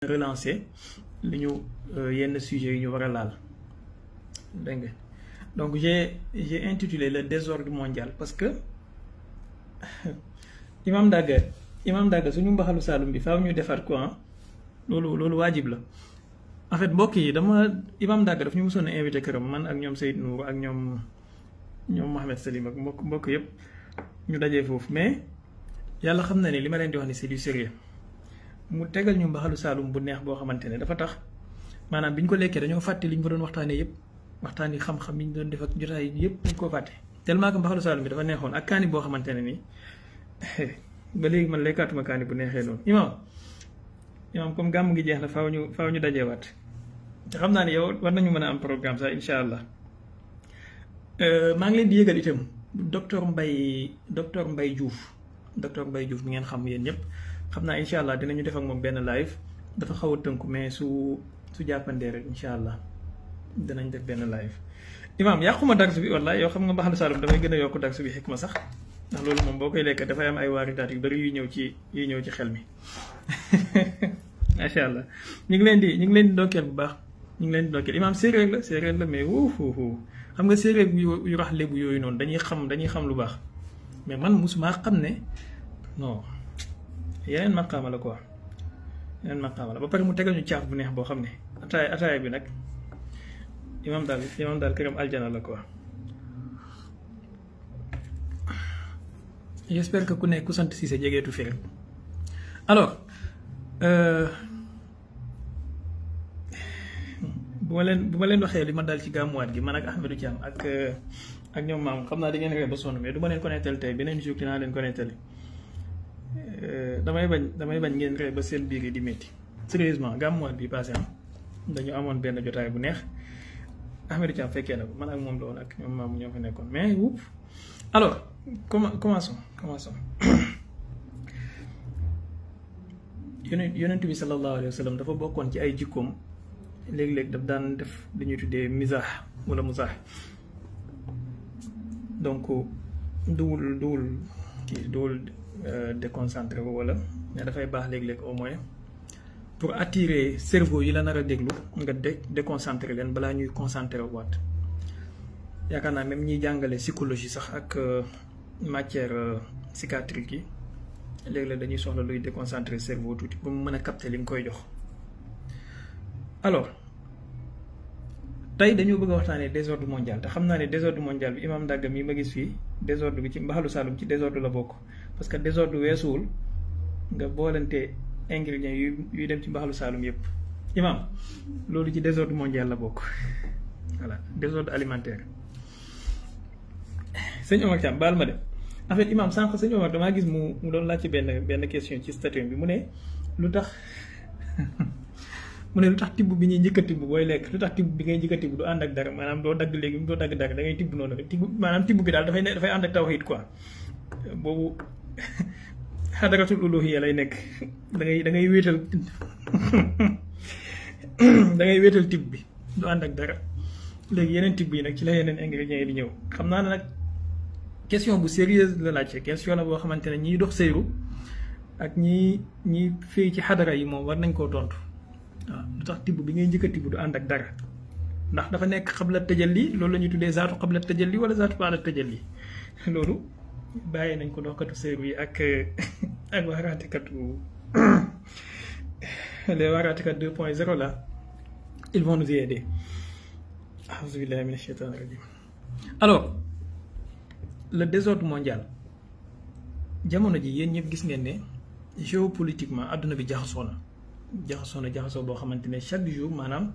relancer li ñu yenn sujets yi ñu war a laal dégg nga donc j'ai intitulé le désordre mondial parce que Imam Dagga suñu mbaxalu Saalum bi faaw ñu defar ko loolu waajib la en fait mbokk yi Imam Dagga daf ñu mosoon a invité këram man ak ñoom Seydou Nour ak ñoom Mohamed Salim ak mbokk yëpp ñu dajee foofu mais yàlla xam na ne li ma leen di wax ni c'est du sérieux mu tegal ñu mbaxalu Saalum bu neex boo xamante ne dafa tax maanaam bi ñu ko lekkee dañoo fàtte li ñu fa doon waxtaanee yëpp waxtaan yi xam-xam yi ñu doon def ak jotaay yëpp dañ koo fàtte tellement que mbaxalu Saalum bi dafa neexoon ak kaani boo xamante ne nii ba léegi man lekkaatuma kaani bu neexee noonu imam comme gàmm ngi jeex na faaw ñu dajeewaat te xam naa ne yow war nañu mën a am programme sax incha allah maa ngi leen di yëgal itam docteur Mbaye Diouf mi ngeen xam yéen ñëpp xam naa incha allah dinañu def ak moom benn live dafa xaw a tënku mais su jàppandee rek incha allah dinañ def benn live imam yàquma darsu bi wallaay yow xam nga mbaxalu Saalum damay gën a yokk darsu bi xikma sax ndax loolu moom boo koy lekk dafay am ay waaridaat yu bari yuy ñëw ci xel mi macha allah ñu ngi leen di ndokkeel bu baax ñu ngi leen di ndokkeel imaam séeréer la mais wuufuufu xam nga séeréer yu rax lébu yooyu noonu dañuy xam lu baax mais man musuma xam ne non yeneen maqaama la quoi yeneen maqaama la ba pare mu tegal ñu caaf bu neex boo xam ne ataaya bi nag imaam daal këram aljana la quoi. J'espère que ku sant Cissé jegeetu fi rek alors bu ma leen waxee li ma dal ci gàmmuwaat gi man ak Ahmedou Thiam ak ñoom maam xam naa da ngeen ree ba sonn mais du ma leen ko nettali tey beneen jour dinaa leen ko nettali damay bañ ngeen ree ba seen biir yi di métti sérieusement gàmmuwaat bi passé dañu amoon benn jotaay bu neex Ahmedou Thiam fekkee na ko man ak moom la woon ak ñoom maam ñoo fa nekkoon mais wupp alors commençons yonent bi sallallahu alayhi wa sallam dafa bokkoon ci ay jikkoom léeg-léeg daf daan def li ñuy tuddee misaax wala musaax donc duwul déconcentré wala mais dafay baax léeg-léeg au moins pour attirer cerveau yi la nar a déglu nga déconcentré leen balaa ñuy concentré waat yaakaar naa même ñiy jàngale psychologie sax ak matière psychiatrique yi léeg-léeg dañuy soxla luy déconcentrer cerveau tuuti ba mu mën a capter li nga koy jox. alors tey dañoo bëgg a waxtaanee désordre mondial te xam naa ne désordre mondial bi Imam Dagga mi ma gis fii désordre bi ci mbaxalu Saalum ci désordre la bokk parce que désordre weesuwul nga boolante ingrédients yuy dem ci mbaxalu Saalum yépp imam loolu ci désordre mondial la bokk voilà désordre alimentaire. sëñ Omar Thiam baal ma de en fait imam sànq sëñ Omar damaa gis mu doon laaj ci benn question ci statut bi mu ne lu tax tibb bi ñuy njëkk a tibb booy lekk lu tax tibb bi ngay njëkk a tibb du ànd ak dara maanaam doo dagg léegi doo dagg dara da ngay tibb noonu rek maanaam tibb bi daal dafay ànd ak tawhid quoi boobu xadaratul uluhiyya lay nekk da ngay wéetal da ngay wéetal tibb bi du ànd ak dara léegi yeneen tibb yi nag ci la yeneen ingrédients yi di ñëw xam naa ne nag question bu sérieuse la laajte question la boo xamante ne ñiy dox seyru ak ñi fii ci xadara yi moom war nañ koo tontu waaw lu tax tibb bi ngay njëkk a tibb du ànd ak dara ndax dafa nekk xabla tajalli loolu la ñuy tuddee zaatu xabla tajalli wala zaatu baada tajalli loolu bàyyi nañ ko doxkatu seyru yi ak waaraatekatu les waaraatekat 2.0 là ils vont nous y aider. A'uuzu billahi mina shaytaani rajim. Alors le désordre mondial jamono ji yéen ñëpp gis ngeen ne géopolitiquement àdduna bi jaxasoo boo xamante ne chaque jour maanaam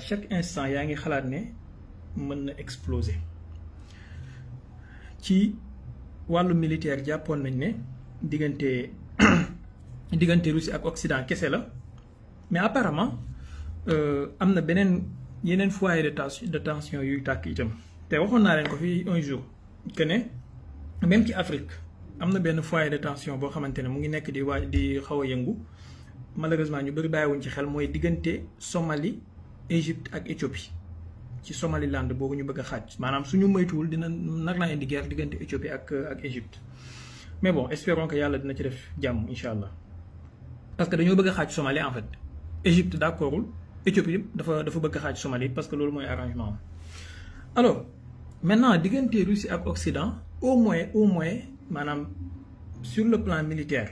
chaque instant yaa ngi xalaat ne mën na exploser. ci wàllu militaire jàppoon nañ ne diggante Russie ak Occident kese la mais apparemment am na yeneen foyer de tension yuy tàkk itam te waxoon naa leen ko fii un jour que ne même ci Afrique am na benn foyer de tension boo xamante ne mu ngi nekk di xaw a yëngu malheureusement ñu bëri bàyyiwuñ ci xel mooy diggante Somalie Égypte ak Éthiopie ci Somaliland boobu ñu bëgg a xaaj maanaam suñu moytuwul dina nar naa indi guerre diggante Éthiopie ak Égypte mais bon espérons que yàlla dina ci def jàmm incha allah parce que dañoo bëgg a xaaj Somalie en fait Égypte d'accordul Éthiopie dafa bëgg a xaaj Somalie parce que loolu mooy arrangement. Alors maintenant diggante Russie ak Occident au moins maanaam sur le plan militaire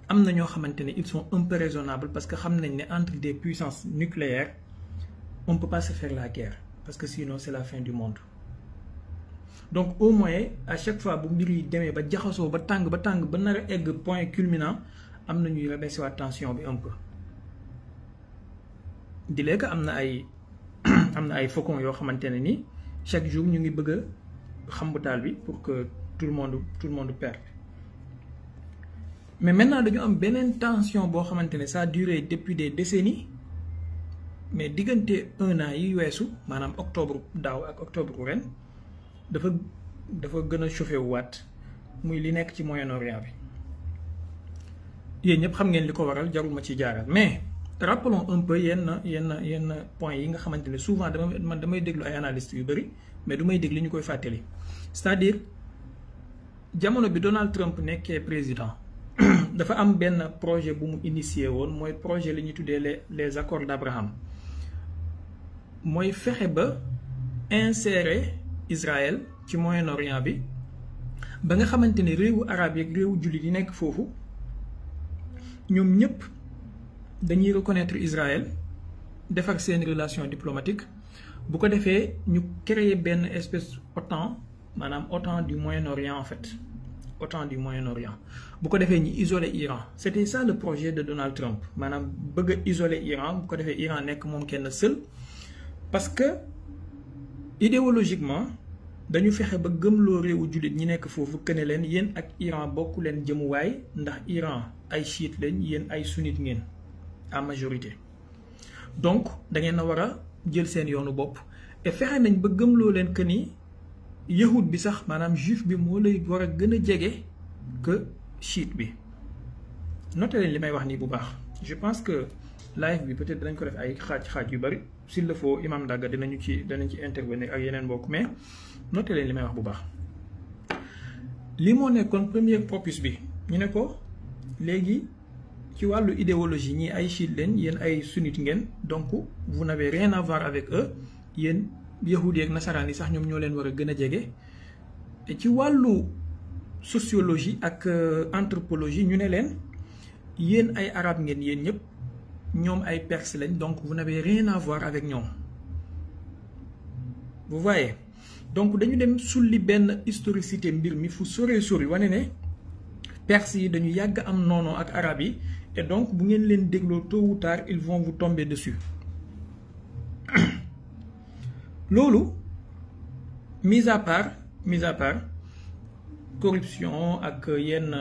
am na ñoo xamante ne ils sont un peu raisonnables parce que xam nañ ne entre des puissances nucléaires on peut pas se faire la guerre parce que sinon c'est la fin du monde. Donc au moins à chaque fois bu mbir yi demee ba jaxasoo ba tàng ba nar a egg point culminant am na ñuy rebaisser waat tension bi un peu di léegi am na ay faucons yoo xamante ne ni chaque jour ñu ngi bëgg a xambutaal bi pour que tout le monde perde. Mais maintenant dañu am beneen tension boo xamante ne ça a duré depuis des décennies mais diggante 1 an yi weesu maanaam octobre daaw ak octobre ren dafa gën a chauffé wu waat muy li nekk ci Moyen-Orient bi yéen ñëpp xam ngeen li ko waral jarul ma ci jaaral mais rappelons un peu yenn points yi nga xamante ne souvent damay déglu ay analystes yu bëri mais du may déglu ñu koy fàttali c'est-à-dire jamono bi Donald Trump nekkee président dafa am benn projet bu mu initié woon mooy projet li ñuy tuddee les accords d'Abraham mooy fexe ba insérer Israël ci Moyen-Orient bi ba nga xamante ne réewu arab yi ak réewu jullit yi nekk foofu ñoom ñëpp dañuy reconnaître Israël defar seen relation diplomatique bu ko defee ñu créer benn espèce OTAN maanaam OTAN du Moyen-Orient en fait OTAN du Moyen-Orient bu ko defee ñu isoler Iran c'était ça le projet de Donald Trump maanaam bëgg a isoler Iran bu ko defee Iran nekk moom kenn seul parce que idéologiquement dañu fexe ba gëmloo réewu jullit ñi nekk foofu que ne leen yéen ak Iran bokku leen jëmuwaay ndax Iran ay chiite lañ yéen ay sunnite ngeen en majorité donc da ngeen a war a jël seen yoonu bopp et fexe nañ ba gëmloo leen que ni yahud bi sax maanaam juif bi moo lay war a gën a jege que chiite bi noté leen li may wax nii bu baax je pense que live bi peut-être dañ ko def ay xaaj yu bari s'il le faut imam Dagga danañ ci intervenir ak yeneen mbokk mais noté leen li may wax bu baax li moo nekkoon premier propus bi ñu ne ko léegi ci wàllu idéologie ñi ay chiite leen yéen ay sunnite ngeen donc vous n'avez rien à voir avec eux yéen yahudi ak nasaraan yi sax ñoom ñoo leen war a gën a jege te ci wàllu sociologie ak anthropologie ñu ne leen yéen ay arab ngeen yéen ñëpp ñoom ay perse lañ donc vous n'avez rien à voir avec ñoom vous voyez donc dañu dem sulli benn historicité mbir mi fu sori wane ne perse yi dañu yàgg am noonoo ak arab yi et donc bu ngeen leen dégloo tôt ou tard ils vont vous tomber dessus loolu mise à part corruption ak yenn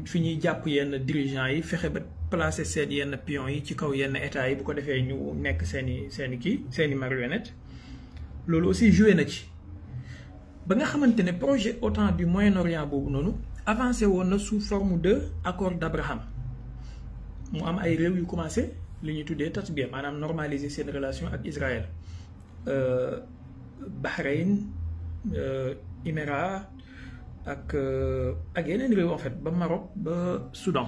fi ñuy jàpp yenn dirigeants yi fexe ba placer seen yenn pions yi ci kaw yenn états yi bu ko defee ñu nekk seeni marionnette loolu aussi joué na ci ba nga xamante ne projet OTAN du Moyen-Orient boobu noonu avancé woon na sous forme de accord d'Abraham mu am ay réew yu commencé li ñuy tuddee tatbiya maanaam normaliser seen relation ak Israël Bahreïn Émirats ak yeneen réew en fait ba Maroc ba Soudan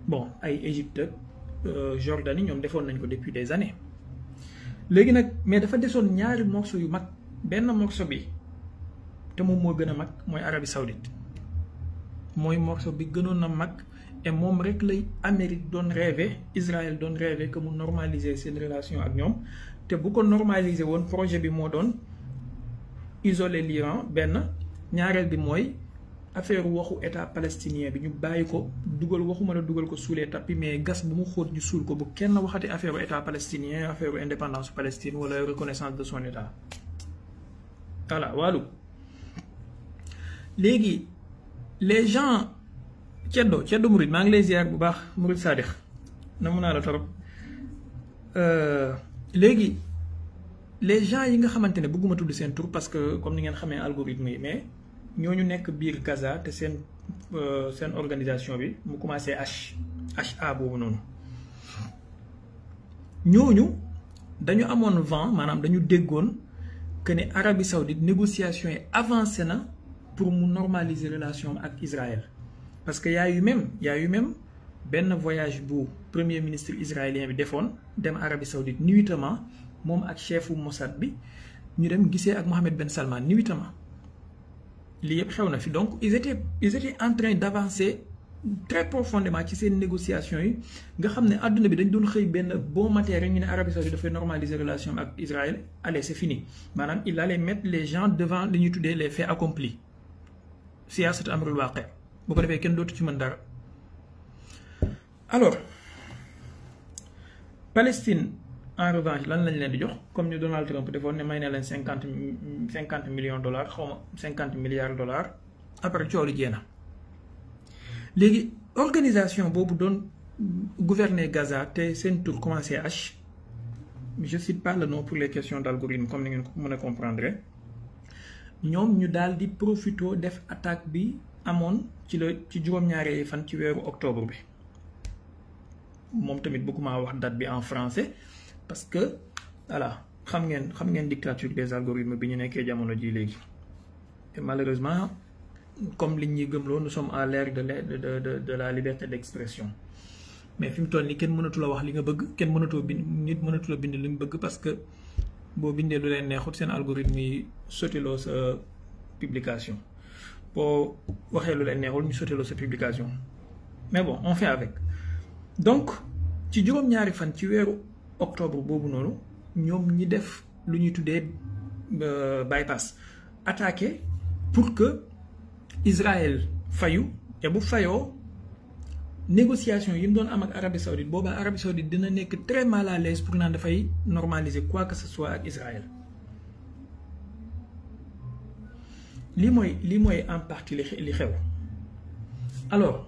bon ay Égypte Jordanie ñoom defoon nañ ko depuis des années léegi nag mais dafa desoon ñaari morceau yu mag benn morceau bi te moom moo gën a mag mooy Arabie Saoudite mooy morceau bi gënoon a mag et moom rek lay Amérique doon rêvé Israël doon rêvé que mu normaliser seen relation ak ñoom te bu ko normaliser woon projet bi moo doon isoler l'Iran benn ñaareel bi mooy affaire waxu état palestinien bi ñu bàyyi ko waxuma la dugal ko sous les tapis mais gas bu mu xóot ñu suul ko bu kenn waxati affaire état palestinien affaire indépendance Palestine wala reconnaissance de son état voilà wàllu léegi les gens ceddo murid maa ngi lay ziar bu baax murid Sadix na mun naa la torop léegi les gens yi nga xamante ne bëgguma tudd seen tur parce que comme ni ngeen xamee algorithme yi mais ñooñu nekk biir Gaza te seen organisation bi mu commencé HA boobu noonu ñooñu dañu amoon vent maanaam dañu déggoon que ne Arabie Saoudite négociation yi avancé na pour mu normaliser relation ak Israël parce que y a eu même benn voyage bu premier ministre israélien bi defoon dem Arabie Saoudite nuitamment moom ak chefu Mossad bi ñu dem gisee ak Mohammed Ben Salman nuitamment lii yëpp xew na fi. donc ils étaient en train d'avancer très profondément ci seen négociations yi nga xam ne àdduna bi dañ doon xëy benn bon matin rek ñu ne Arabie Saoudite dafay normaliser relation ak Israël. Allez, c'est fini maanaam il allait mettre les gens devant li ñuy tuddee les faits accomplis siyaasat amrul waaqi bu ko defee kenn dootu ci mën dara. alors Palestine en revanche lan lañ leen di jox comme ni Donald Trump defoon ne may ne leen 50 millions dollars xaw ma 50 milliards dollars après coow li jéem a léegi organisation boobu doon gouverner Gaza te seen tur commencé H, je cite pas le nom pour les questions d'algorithme comme ni ngeen ko mën a comprendre ñoom ñu daal di profito def attaque bi amoon ci juróom-ñaari fan ci weeru octobre bi. moom tamit bëgguma wax date bi en français parce que voilà xam ngeen dictature des algorithmes bi ñu nekkee jamono ji léegi et malheureusement comme li ñuy gëmloo nous sommes à l'ère de la liberté d'expression mais fi mu toll nii kenn mënatu la wax li nga bëgg kenn mënatoo bind nit mënatu la bind li mu bëgg parce que boo bindee lu leen neexut seen algorithme yi sotiloo sa publication boo waxee lu leen neexul ñu sotiloo sa publication mais bon on fait avec. donc ci juróom-ñaari fan ci weeru octobre boobu noonu ñoom ñi def lu ñuy tuddee bypass attaqué pour que Israël fayu te bu fayoo négociation yi mu doon am ak Arabie Saoudite boobaa Arabie Saoudite dina nekk très mal à l'aise pour naan dafay normaliser quoi que ce soit ak Israël. lii mooy en partie li xew. alors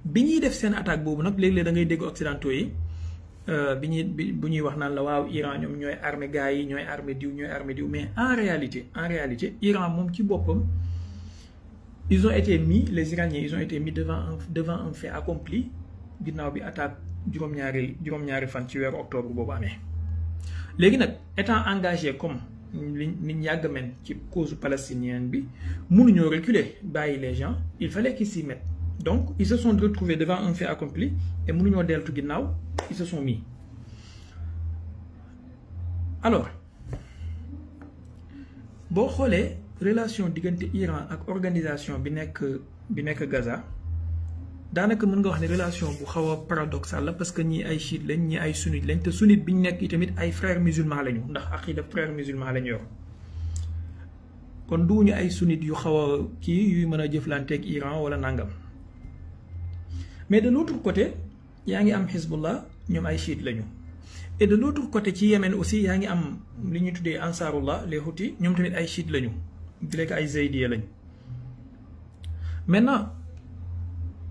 bi ñuy def seen attaque boobu nag léeg-léeg da ngay dégg occidentaux yi bu ñuy wax naan la waaw Iran ñoom ñooy armé gars yi ñooy armé diw mais en réalité Iran moom ci boppam les Iraniens ils ont été mis devant un fait accompli ginnaaw bi attaque juróom-ñaari fan ci weeru octobre boobu amee. léegi nag étant engagé comme niñ yàgg men ci cause palestinienne bi mënuñoo reculer bàyyi les gens il fallait qu'ils s'y mettent. donc ils se sont retrouvés devant un fait accompli et mënuñoo deltu ginnaaw ils se sont mis. alors boo xoolee relation diggante Iran ak organisation bi nekk Gaza daanaka mën nga wax ne relation bu xaw a paradoxale la parce que ñii ay chiite lañ ñii ay sunnite lañ te sunnite bi ñu nekk tamit ay frères musulmans lañu ndax aqida frères musulmans lañ yor kon duñu ay sunnite yu xaw a yuy mën a jëflanteeg Iran wala nangam. mais de l'autre côté yaa ngi am Hezbollah ñoom ay chiite lañu et de l'autre côté ci Yémen aussi yaa ngi am li ñuy tuddee Ansarullah les Houthis ñoom tamit ay chiite lañu di lekk ay zaydiya lañ. maintenant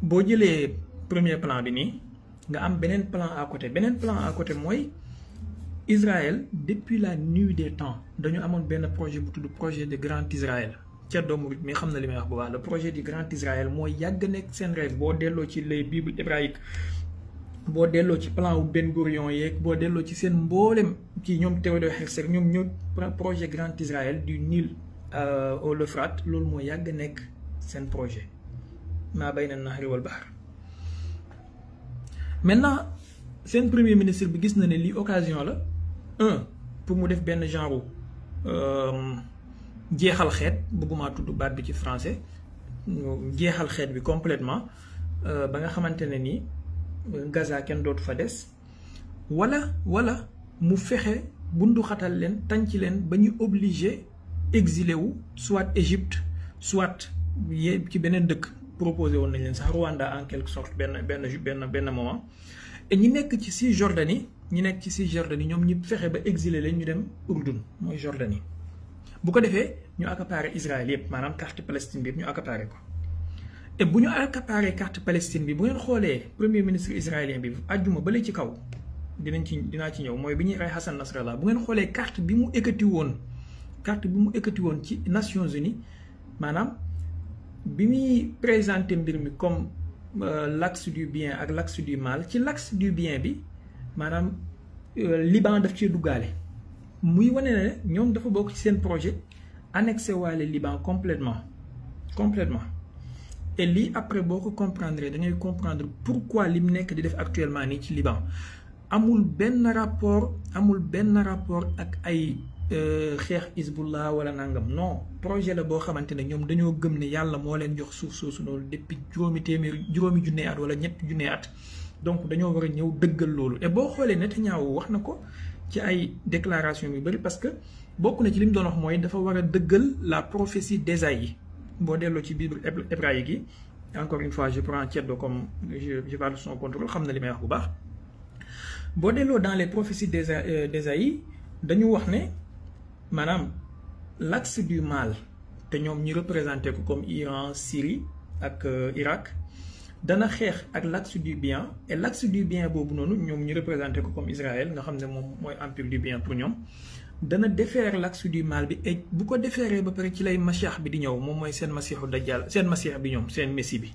boo jëlee premier plan bi nii nga am beneen plan à côté mooy Israël depuis la nuit des temps dañu amoon benn projet bu tudd projet de Grand Israël. Thierno Mouride mi xam na li may wax bu baax le projet du Grand Israël mooy yàgg nekk seen rêve boo delloo ci les bibles hébraïques boo delloo ci plan wu Ben Gurion yeeg boo delloo ci seen mboolem ci ñoom Théodore Herzl ñoom ñoo projet Grand Israël du Nil au l'Euphrate loolu mooy yàgg nekk seen projet maa bayna nahri wal bahr. maintenant seen premier ministre bi gis na ne lii occasion la pour mu def benn genre jeexal xeet bëgguma tudd baat bi ci français jeexal xeet bi complètement ba nga xamante ne ni Gaza kenn dootu fa des wala mu fexe bundu xatal leen tànc leen ba ñu obligé exilé wu soit Égypte soit ci beneen dëkk proposé woon nañ leen sax Rwanda en quelque sorte benn moment et ñi nekk ci Cisjordanie ñoom ñi fexe ba exilé leen ñu dem Urdun mooy Jordanie bu ko defee ñu accaparé Israël yëpp maanaam carte Palestine bi yëpp ñu accaparé ko et bu ñu accaparé carte Palestine bi bu ngeen xoolee premier ministre israélien bi àjjuma bale ci kaw dinaa ci ñëw mooy bi ñuy rey Hassan Nasrallah bu ngeen xoolee carte bi mu ekkati woon ci Nations Unies maanaam bi muy présenté mbir mi comme l'axe du bien ak l'axe du mal ci l'axe du bien bi maanaam Liban daf cee duggaale muy wane ne ñoom dafa bokk ci seen projet annexé waale Liban complètement et lii après boo ko comprendre da ngay comprendre pourquoi li mu nekk di def actuellement nii ci Liban amul benn rapport ak ay xeex Hezbollah wala nangam non projet la boo xamante ne ñoom dañoo gëm ne yàlla moo leen jox suuf soosu noonu depuis juróomi junne at wala ñetti junne at donc dañoo war a ñëw dëggal loolu et boo xoolee Netanyahu wax na ko ci ay déclaration yu bëri parce que bokk na ci li mu doon wax mooy dafa war a dëggal la prophétie d'Ésaïe boo delloo ci bible hébraïque yi encore une fois je prends Ceddo comme je parle sous son contrôle xam na li may wax bu baax boo delloo dans les prophéties d'Ésaïe dañu wax ne maanaam l'axe du mal te ñoom ñu représenté ko comme Iran Syrie ak Irak dana xeex ak l'axe du bien et l'axe du bien boobu noonu ñoom ñu représenté ko comme Israël nga xam ne moom mooy empire du bien pour ñoom dana déférer l'axe du mal bi et bu ko déféré ba pare ci lay masiix bi di ñëw moom mooy seen masiixu dajjal seen masiix bi ñoom seen messie bi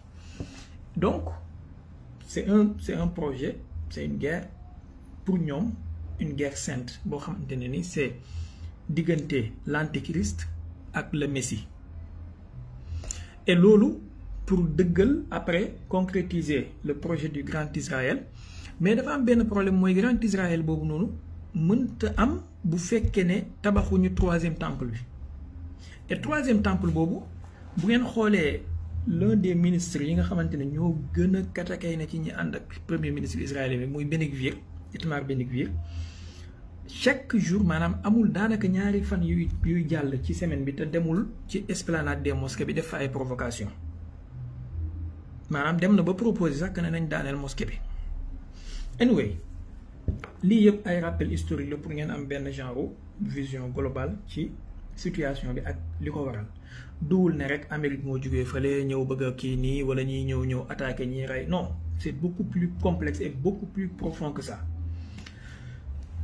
donc c'est un projet c'est une guerre pour ñoom une guerre sainte boo xamante ne ni c'est diggante l'antéchrist ak le messie et loolu pour dëggal après concrétiser le projet du grand Israël mais dafa am benn problème mooy grand Israël boobu noonu mënta am bu fekkee ne tabaxuñu troisième temple bi et troisième temple boobu bu ngeen xoolee l'un des ministres yi nga xamante ne ñoo gën a katakay na ci ñi ànd ak premier ministre israélien bi muy Ben-Gvir Itamar Ben-Gvir chaque jour maanaam amul daanaka ñaari fan yuy jàll ci semaine bi te demul ci esplanade des mosquées bi def fa ay provocation maanaam dem na ba proposer sax que ne nañ daaneel mosquée bi anyway lii yëpp ay rappel historique la pour ngeen am benn genre vision globale ci situation bi ak li ko waral duwul ne rek Amérique moo jógee fële ñëw bëgg a kii nii wala ñiy ñëw attaquer ñiy rey non c'est beaucoup plus complexe et beaucoup plus profond que ça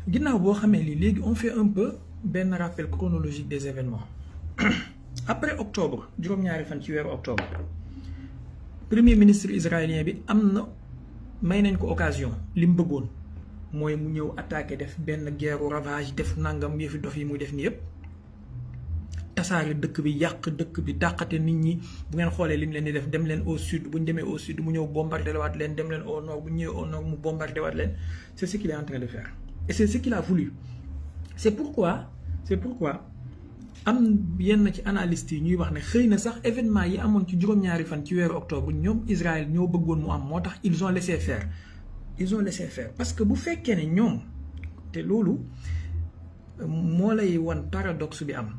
ginnaaw boo xamee lii léegi on fait un peu benn rappel chronologique des événements après octobre juróom-ñaari fan ci weeru octobre premier ministre israélien bi am na may nañ ko occasion li mu bëggoon mooy mu ñëw attaquer def benn guerre ravage def nangam yëfi dof yi muy def ni yëpp tasaare dëkk bi yàq dëkk bi dàqate nit ñi bu ngeen xoolee li mu leen di def dem leen au sud bu ñu demee au sud mu ñëw bombardé waat leen dem leen au nord bu ñu ñëwee au nord mu bombardé waat leen c'est ce qu'il est en train de faire et c'est ce qu'il a voulu c'est pourquoi am yenn ci analystes yi ñuy wax ne xëy na sax événement yi amoon ci juróom-ñaari fan ci weeru octobre ñoom Israël ñoo bëggoon mu am moo tax ils ont laissé faire parce que bu fekkee ne ñoom te loolu moo lay wan paradoxe bi am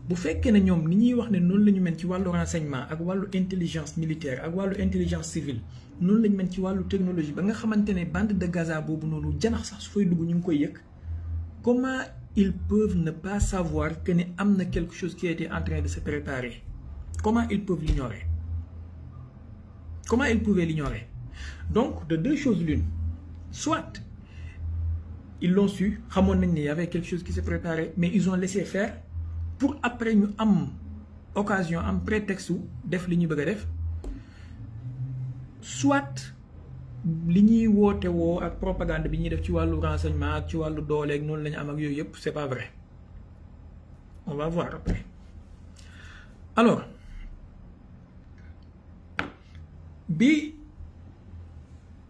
bu fekkee ne ñoom ni ñuy wax ne noonu la ñu mel ci wàllu renseignement ak wàllu intelligence militaire ak wàllu intelligence civile noonu la ñu mel ci wàllu technologie ba nga xamante ne bande de Gaza boobu noonu janax sax su fay dugg ñu ngi koy yëg comment ils peuvent ne pas savoir que ne am na quelque chose qui était en train de se préparer comment ils peuvent l'ignorer comment ils pouvaient l'ignorer donc de deux choses l'une soit ils l'ont su xamoon nañ ne y avait quelque chose qui se préparait mais ils ont laissé faire pour après ñu am occasion am prétexte def li ñu bëgg a def soit li ñuy woote woo ak propagande bi ñuy def ci wàllu renseignement ak ci wàllu dooleeg noonu la ñu am ak yooyu yëpp c'est pas vrai on va voir après alors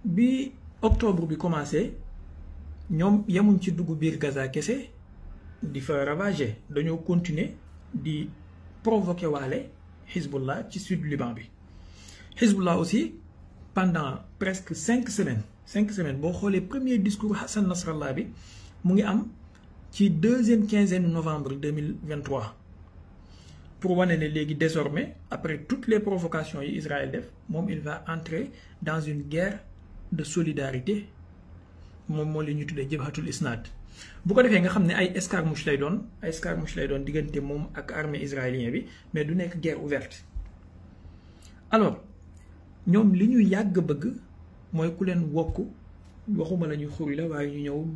bi octobre bi commencé ñoom yemuñ ci dugg biir Gaza kese di fa ravager dañoo continuer di provoquer waale Hezbollah ci sud Liban bi Hezbollah aussi pendant presque 5 semaines boo xoolee premier discours Hassan Nasrallah bi mu ngi am ci deuxième quinzaine novembre 2023 pour wane ne léegi désormais après toutes les provocations yi Israël def moom il va entrer dans une guerre de solidarité moom moo li ñu tuddee Jabhatul Isnad bu ko defee nga xam ne ay escarmouche lay doon diggante moom ak armée israélien bi mais du nekk guerre ouverte alors ñoom li ñu yàgg bëgg mooy ku leen wokk waxuma la ñuy xuri la waaye ñu ñëw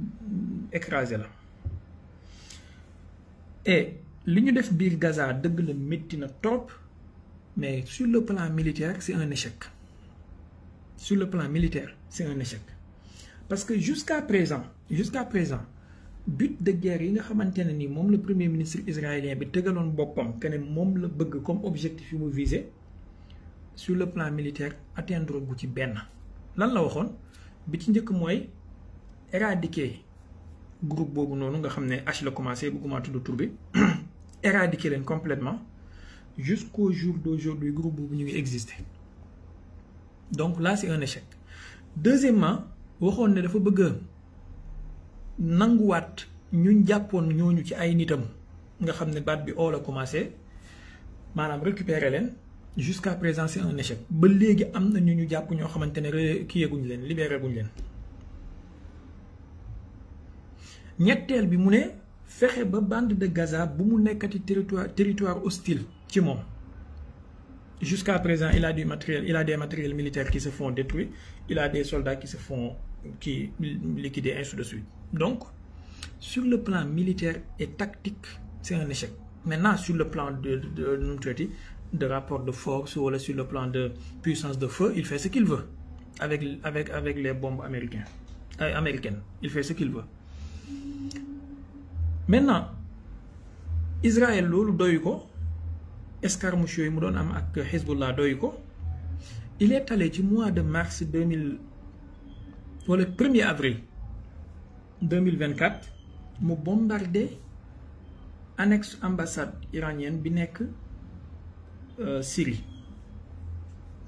écraser la et li ñu def biir Gaza dëgg la métti na trop mais sur le plan militaire c'est un échec parce que jusqu'à présent but de guerre yi nga xamante ne ni moom le premier ministre israélien bi tëgaloon boppam que ne moom la bëgg comme objectif yu mu visé sur le plan militaire atteindre gu ci benn. lan la waxoon bi ci njëkk mooy éradiquer groupe boobu noonu nga xam ne H la commencé bëgguma tudd tur bi éradiquer leen complètement jusqu'au jour d'aujourd'hui groupe boobu ñu ngi exister. Donc là c'est un échec. Deuxièmement waxoon ne dafa bëgg a nanguwaat ñun jàppoon ñooñu ci ay nitam nga xam ne baat bi oo la commencé maanaam récupérer leen. Jusqu'à présent c'est un échec ba léegi am na ñu jàpp ñoo xamante ne kii yeguñ leen libéré guñ leen. ñetteel bi mu ne fexe ba bande de Gaza bu mu nekkati territoire hostile ci moom. Jusqu'à présent il a des matériels militaires qui se font détruire, il a des soldats qui se font liquider, ainsi de suite. Donc sur le plan militaire et tactique c'est un échec. Maintenant sur le plan de rapport de force ou sur le plan de puissance de feu, il fait ce qu'il veut avec les bombes américaines. Il fait ce qu'il veut. Maintenant Israël loolu doyu ko escarmouche yooyu mu doon am ak Hezbollah doyu ko il est allé ci mois de mars 1er avril 2024 mu bombardé annexe ambassade iranienne bi nekk Syrie.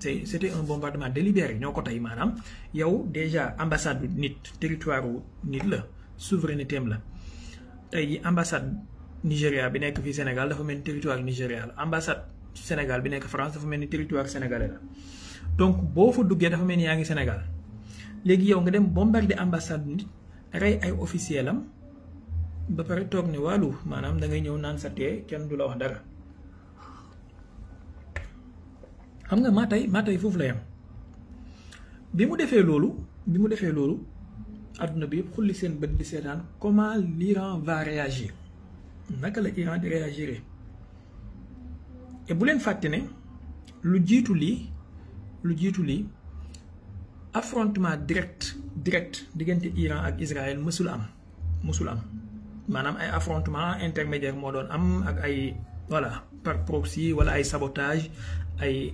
C'était un bombardement délibéré ñoo ko tey maanaam yow déjà ambassade bu nit territoire wu nit la souveraineté am la tey ambassade Nigéria bi nekk fii Sénégal dafa mel ni territoire Nigéria la ambassade Sénégal bi nekk France dafa mel ni territoire sénégalais la donc boo fa duggee dafa mel ni yaa ngi Sénégal léegi yow nga dem bombarder ambassade nit rey ay officiel am ba pare toog ne wàllu maanaam da ngay ñëw naan sa tee kenn du la wax dara. xam nga maa tey foofu la yam bi mu defee loolu adduna bi yëpp xulli seen bët di seetaan comment l'Iran va réagir naka la Iran di réagir et bu leen fàtte ne lu jiitu lii affrontement direct diggante Iran ak Israël mësul am maanaam ay affrontement intermédiaire moo doon am ak ay voilà par proxy wala ay sabotage ay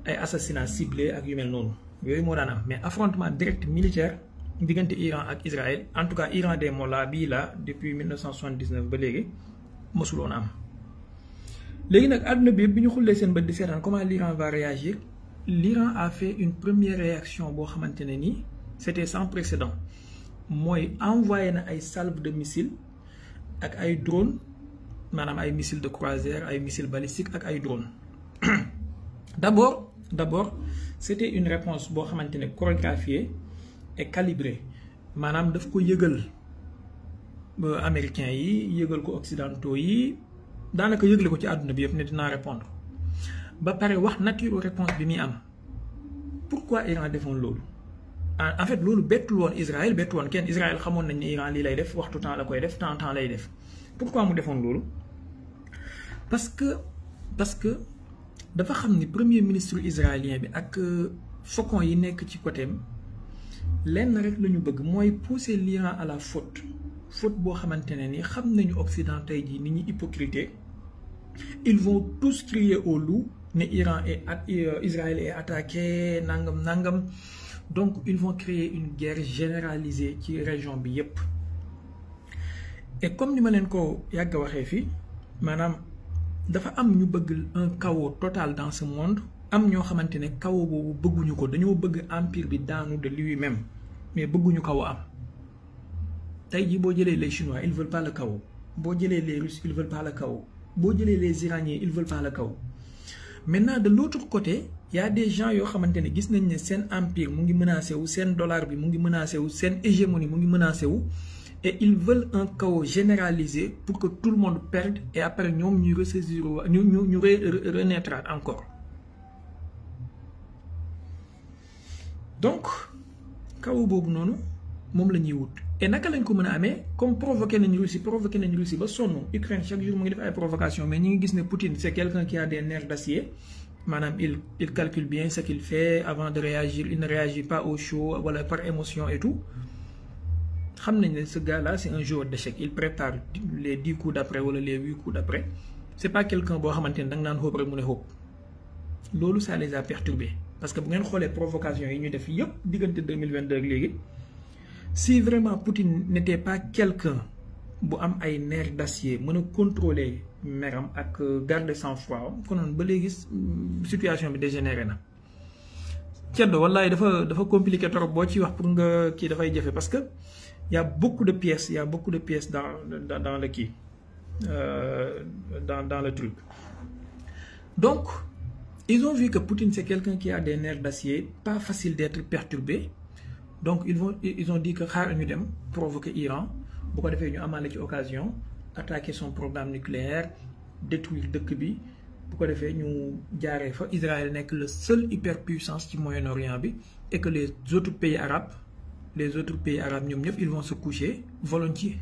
assassinat ciblé ak yu mel noonu yooyu moo daan am mais affrontement direct militaire diggante Iran ak Israël en tout cas Iran des Mollahs bii la depuis 1979 ba léegi mësuloon am. léegi nag àdduna bi bi ñu xullee seen bët di seetaan comment l'Iran va réagir l'Iran a fait une première réaction boo xamante ne nii c'était sans précédent mooy envoyé na ay salves de missiles ak ay drones maanaam ay missiles de croisière ay missiles balistiques ak ay drones. D'abord c'était une réponse boo xamante ne chorégraphiée et calibrée maanaam daf ko yëgal américains yi yëgal ko occidentaux yi daanaka yëgle ko ci àdduna bi yëpp ne dinaa répondre ba pare wax nature réponse bi muy am. Pourquoi Iran defoon loolu en fait loolu bettul woon Israël bettul woon kenn Israël xamoon nañ ne Iran lii lay def waxtu temps la koy def temps lay def pourquoi mu defoon loolu parce que dafa xam ni premier ministre israélien bi ak faucon yi nekk ci côté lenn rek la ñu bëgg mooy pousser l'Iran à la faute boo xamante ne ni xam nañu Occident tey jii ni ñu hypocrite ils vont tous crier au loup ne Israël est attaqué nangam donc ils vont créer une guerre généralisée ci région bi yépp et comme ni ma leen ko yàgg a waxee fii maanaam dafa am ñu bëgg un chaos total dans ce monde am ñoo xamante ne chaos boobu bëgguñu ko dañoo bëgg empire bi daanu de lui-même mais bëgguñu chaos am tey jii boo jëlee les Chinois ils veulent pas le chaos boo jëlee les Russes ils veulent pas le chaos boo jëlee les Iraniens ils veulent pas le chaos. Maintenant de l'autre côté il y a des gens yoo xamante ne gis nañ ne seen empire mu ngi menacé wu seen dollar bi mu ngi menacé wu seen hégémonie mu ngi menacé wu et ils veulent un chaos généralisé pour que tout le monde perde et après ñoom ñu ressaisir ñu renaître encore. Donc chaos boobu noonu moom la ñuy wut et naka lañ ko mën a amee comme provoqué nañ Russie ba sonn Ukraine chaque jour mu ngi def ay provocation mais ñi ngi gis ne Poutine c'est quelqu'un qui a des nerfs d'acier maanaam il calcule bien ce qu'il fait avant de réagir il ne réagit pas au chaud wala par émotion et tout xam nañ ne ce gars-là c'est un joueur d'échec il prépare les 10 coups d'après wala les 8 coups d'après c'est pas quelqu'un boo xamante ne da nga naan xóob rek mu ne xóob loolu ça les a perturbés parce que bu ngeen xoolee provocation yi ñu def yëpp diggante 2022 ak léegi si vraiment Poutine n'était pas quelqu'un bu am ay nerfs d'acier mën a contrôler meram ak garder sang-froid konoon ba léegi situation bi dégénéré na. Ceddo wallaay dafa compliqué trop boo ci wax pour nga kii dafay jafe parce que y a beaucoup de pièces dans le kii dans le truc. Donc ils ont vu que Poutine c'est quelqu'un qui a des nerfs d'acier, pas facile d'être perturbé. Donc ils ont dit que xaar ñu dem provoquer Iran bu ko defee ñu amaale ci occasion attaquer son programme nucléaire détruire dëkk bi bu ko defee ñu jaaree fa Israël nekk le seul hyperpuissance ci Moyen-Orient bi et que les autres pays arabes ñoom ñëpp ils vont se coucher volontiers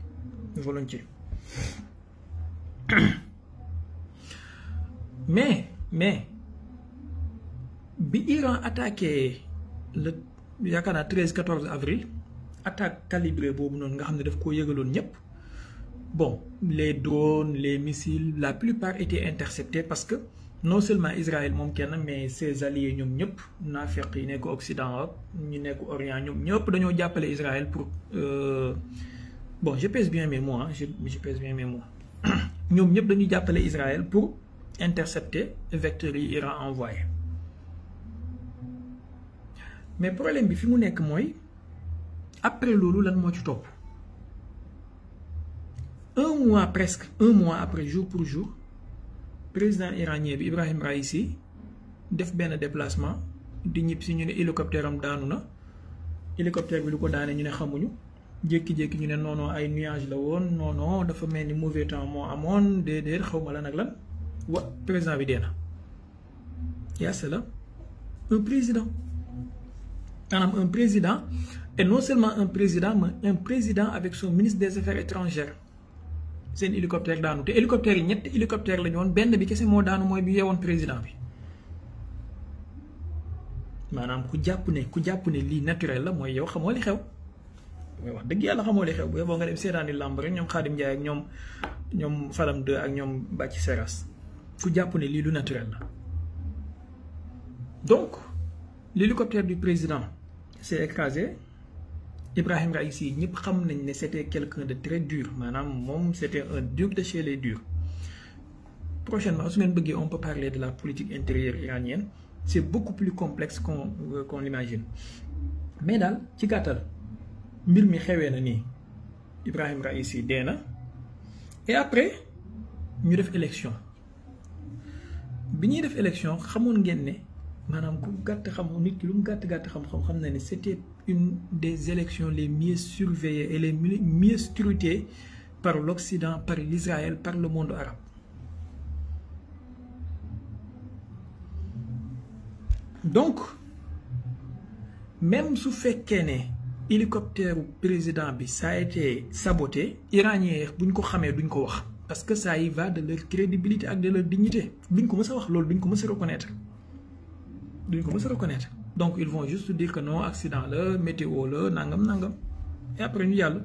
mais bi Iran attaqué le yaakaar naa 13-14 avril attaque calibrée boobu noonu nga xam ne daf koo yëgaloon ñëpp bon les drones les missiles la plupart étaient interceptés parce que non seulement Israël moom kenn mais ses alliés ñoom ñëpp naafeq yi nekk Occident ak ñu nekk Orient ñoom ñëpp dañoo jàppale Israël pour bon je pèse bien mes mots je pèse bien mes mots ñoom ñëpp dañuy jàppale Israël pour intercepter vecteurs yi Iran envoyé. Mais problème bi fi mu nekk mooy après loolu lan moo ci topp presque un mois après jour pour jour président iranien bi Ibrahim Raïsi def benn déplacement di ñib si ñu ne hélicoptère am daanu na hélicoptère bi lu ko daane ñu ne xamuñu jékki-jékki ñu ne non ay nuage la woon non dafa mel ni mauvais temps moo amoon déedéet xaw ma lan ak lan président bi dee na yaa cela un président maanaam un président et non seulement un président mais un président avec son ministre des affaires étrangères seen hélicoptère daanu te hélicoptère yi ñetti hélicoptère la ñu woon benn bi kese moo daanu mooy bi yeewoon président bi maanaam ku jàpp ne lii naturel la mooy yow xamoo li xew mooy wax dëgg yàlla xamoo li xew bu yeboo nga dem seetaani làmb rek ñoom Khadim Ndiaye ak ñoom Falam 2 ak ñoom Bàcci Seras ku jàpp ne lii lu naturel la donc l'hélicoptère du président s'est écrasé. Ibrahim Raïsi ñëpp xam nañ ne c'était quelqu'un de très dur maanaam moom c'était un dur de chez les durs. Prochainement su ngeen bëggee on peut parler de la politique intérieure iranienne c'est beaucoup plus complexe qu'on l'imagine mais daal ci gàttal mbir mi xewee na nii Ibrahim Raïsi dee na et après ñu def élection bi ñuy def élection xamoon ngeen ne maanaam ku gàtt xam nit ki lu mu gàtt xam na ne c'était une des élections les mieux surveillées et les mieux scrutées par l'Occident, par l'Israël, par le monde arabe. Donc même su fekkee ne hélicoptère président bi ça a été saboté iranien bu ñu ko xamee duñ ko wax parce que ça y va de leur crédibilité ak de leur dignité duñ ko mës a wax loolu duñ ko mës a reconnaître donc ils vont juste dire que non accident la météo la nangam et après ñu yàlla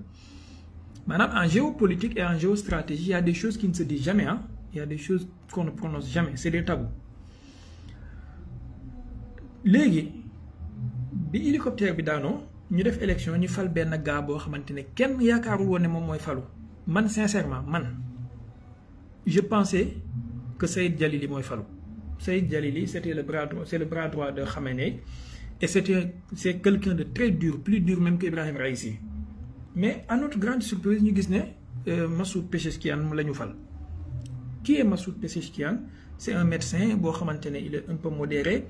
maanaam en géopolitique et en géostratégie il y a des choses qui ne se disent jamais il y a des choses qu'on ne prononce jamais c'est des tabous léegi bi hélicoptère bi daanoo ñu def élection ñu fal benn gars boo xamante ne kenn yaakaarul woon ne moom mooy falu man sincèrement je pensais que Saïd Jalili mooy falu Saïd Jalili c'est le bras droit de Khamenei et c'est quelqu'un de très dur, plus dur même qu'Ibrahim Raïsi. Mais à notre grande surprise ñu gis ne Massoud Pezeshkian la ñu fal. Qui est Massoud Pezeshkian? C'est un médecin boo xamante ne il est un peu modéré,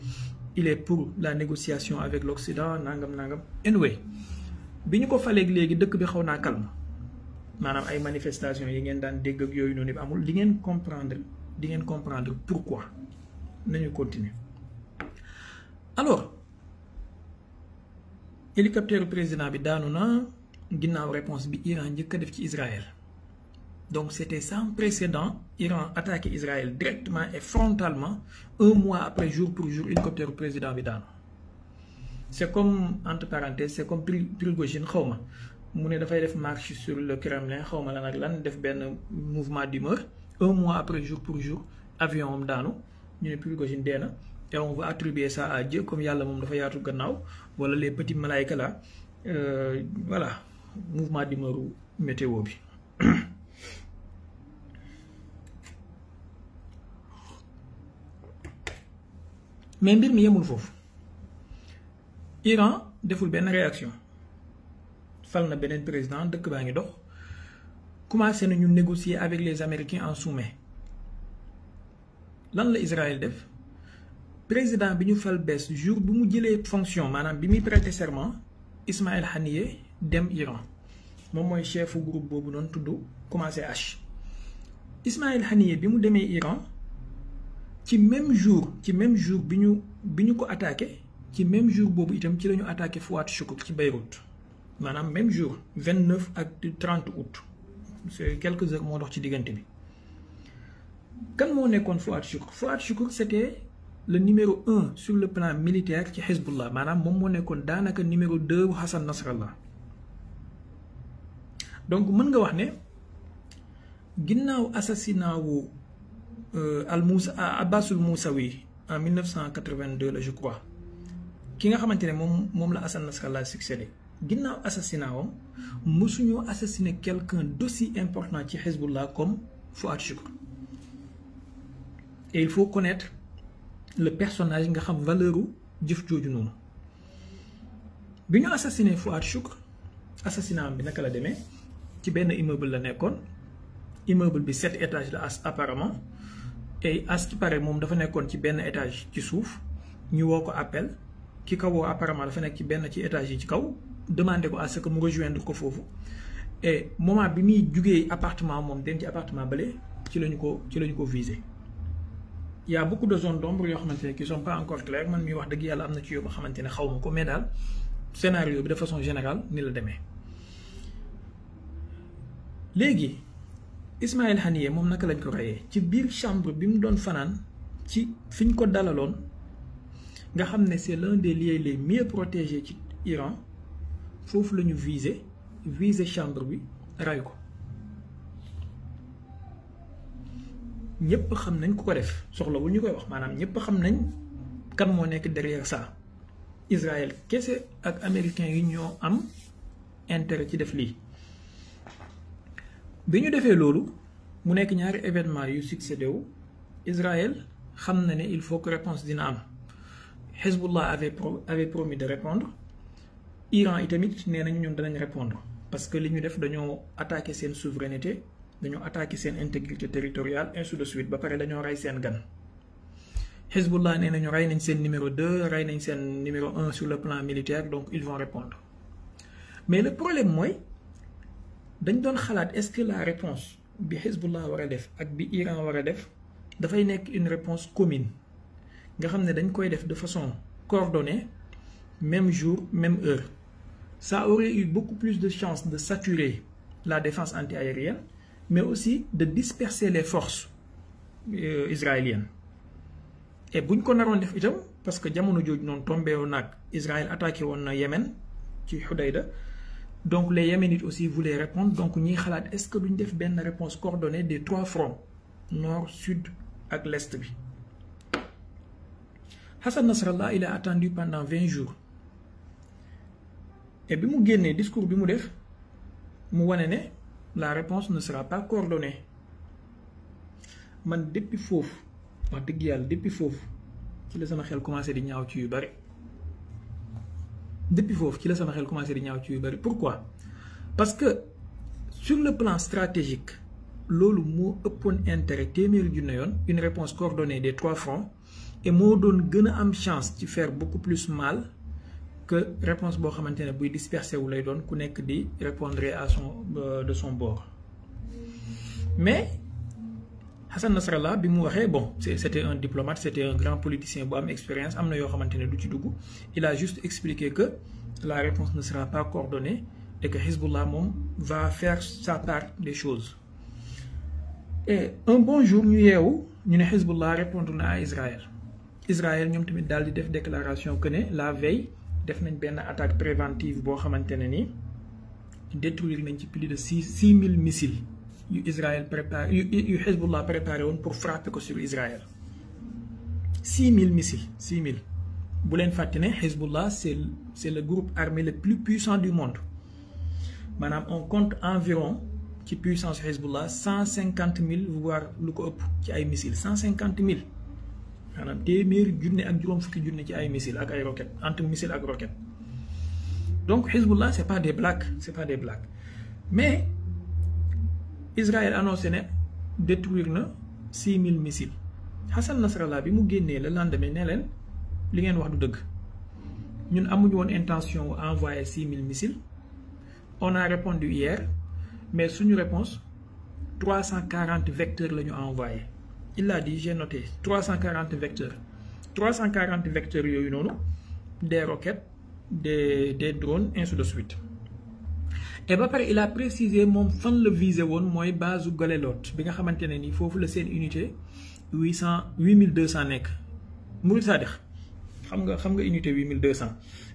il est pour la négociation avec l'Occident nangam. Anyway bi ñu ko faleeg léegi dëkk bi xaw naa calme maanaam ay manifestations yi ngeen daan dégg ak yooyu noonu amul di ngeen comprendre pourquoi. Nañu continuer alors hélicoptère président bi daanu na ginnaaw réponse bi Iran njëkk a def ci Israël donc c'était sans précédent Iran attaqué Israël directement et frontalement un mois après jour pour jour hélicoptère président bi daanu c'est comme entre parenthèses c'est comme Prigojine xawma mu ne dafay def marche sur le Kremlin xawma lan ak lan def benn mouvement d'humeur un mois après jour pour jour avion am daanu ñu ne Prigojine dee na et on va attribuer ça à Dieu comme yàlla moom dafa yaatu gannaaw wala les petits malaïka là voilà mouvement d'humeur météo bi. mais mbir mi yemul foofu Iran deful benn réaction fal na beneen président dëkk baa ngi dox commencé nañu négocier avec les Américains en sous-main lan la Israël def président bi ñu fal bees jour bi mu jëlee fonction maanaam bi muy prêter serment Ismaël Haniyeh dem Iran moom mooy chefu groupe boobu noonu tudd commencé H. Ismaël Haniyeh bi mu demee Iran ci même jour bi ñu ko attaqué ci même jour boobu itam ci la ñu attaqué Fouad Choukour ci Beyrouth maanaam même jour 29 ak 30 août c'est quelques heures moo dox ci diggante bi. kan moo nekkoon Fouad Choukour? Fouad Choukour c'était le numéro 1 sur le plan militaire ci Hezbollah maanaam moom moo nekkoon daanaka numéro 2 bu Hassan Nasrallah. donc mën nga wax ne ginnaaw assassinat wu Abbasul Moussawi en 1982 la je crois ki nga xamante ne moom la Hassan Nasrallah succédé ginnaaw assassinat wam mësuñoo assassiné quelqu'un d'aussi important ci Hezbollah comme Fouad Choukour. et il faut connaître le personnage nga xam valeuru jëf jooju noonu bi ñu assassiné Fouad Choukour assassinat bi naka la demee ci benn immeuble la nekkoon immeuble bi 7 étages la apparemment et à ce qui paraît moom dafa nekkoon ci benn étage ci suuf ñu woo ko appel ki ko woo apparemment dafa nekk ci benn ci étage yi ci kaw demandé ko à ce que mu rejoindre ko foofu et moment bi muy jugee appartement moom dem ci appartement bale ci lañu ko visé. Il y a beaucoup de zones d'ombre yoo xamante ne qui sont pas encore claires man mi wax dëgg yàlla am na ci yoo xamante ne xaw ma ko mais daal scénario bi de façon générale ni la demee. léegi Ismaël Haniyeh moom naka lañ ko reyee ci biir chambre bi mu doon fanaan ci fi ñu ko dalaloon nga xam ne c'est l'un des lieux les mieux protégés ci Iran foofu la ñu visé chambre bi ray ko. ñëpp xam nañ ku ko def soxlawul ñu koy wax maanaam ñëpp xam nañ kan moo nekk derrière ça Israël kese ak américains yi ñoo am intérêt ci def lii. bi ñu defee loolu mu nekk ñaari événement yu succédé wu Israël xam na ne il faut que réponse dina am Hezbollah avait promis de répondre Iran itamit nee nañu ñoom danañ répondre parce que li ñu def dañoo attaquer seen souveraineté. dañoo attaqué seen intégrité territoriale ainsi de suite ba pare dañoo rey seen gan Hezbollah nee nañu rey nañ seen numéro 2 rey nañ seen numéro 1 sur le plan militaire donc ils vont répondre mais le problème mooy dañ doon xalaat est-ce que la réponse bi Hezbollah war a def ak bi Iran war a def dafay nekk une réponse commune nga xam ne dañ koy def de façon coordonnée même jour même heure ça aurait eu beaucoup plus de chances de saturer la défense antiaérienne mais aussi de disperser les forces israéliennes et buñ ko naroon def itam parce que jamono jooju noonu tombé woon nag Israël attaqué woon na Yémen ci Hodeïda donc les Yéménites aussi voulaient répondre donc ñuy xalaat est-ce que duñ def benn réponse coordonnée des 3 fronts nord sud ak l'est bi. Hassan Nasrallah il a attendu pendant 20 jours et bi mu génnee discours bi mu def mu wane ne la réponse ne sera pas coordonnée man depuis foofu wax dëgg yàlla depuis foofu ci la sama xel commencé di ñaaw ci yu bari pourquoi parce que sur le plan stratégique loolu moo ëppoon intérêt téeméeri junne yoon une réponse coordonnée des 3 fronts et moo doon gën a am chance ci faire beaucoup plus mal que réponse boo xamante ne buy dispersé wu lay doon ku nekk di répondre de son bord mais Hassan Nasrallah bi mu waxee bon c'était un diplomate c'était un grand politicien bu am expérience am na yoo xamante ne du ci dugg il a juste expliqué que la réponse ne sera pas coordonnée et que Hezbollah moom va faire sa part des choses et un bon jour ñu yeewu ñu ne Hezbollah répondre na à Israël ñoom tamit daal di def déclaration que ne la veille def nañ benn attaque préventive boo xamante ne ni détruire nañ ci plus de 6000 missiles yu Israël préparé yu Hezbollah préparé woon pour frapper ko sur Israël 6000 missiles 6000 bu leen fàtte ne Hezbollah c'est le groupe armé le plus puissant du monde maanaam on compte environ ci puissance Hezbollah 150 000 voire lu ko ëpp ci ay missiles 150 000 maanaam téeméeri junne ak juróom fukki junne ci ay missiles ak ay roquettes entre missiles ak roquettes donc Hezbollah c'est pas des blagues mais Israël annoncé ne détruire na 6000 missiles Hassan Nasrallah bi mu génnee le lendemain ne leen li ngeen wax du dëgg ñun amuñu woon intention envoyer 6000 missiles on a répondu hier mais suñu réponse 340 vecteurs la ñu envoyé il a dit j'ai noté 340 vecteurs 340 vecteurs yooyu noonu des roquettes des drones ainsi de suite et ba pare il a précisé moom fan la visé woon mooy base u Galilot bi nga xamante ne nii foofu la seen unité 8200 nekk Murid Sadikh xam nga unité 8200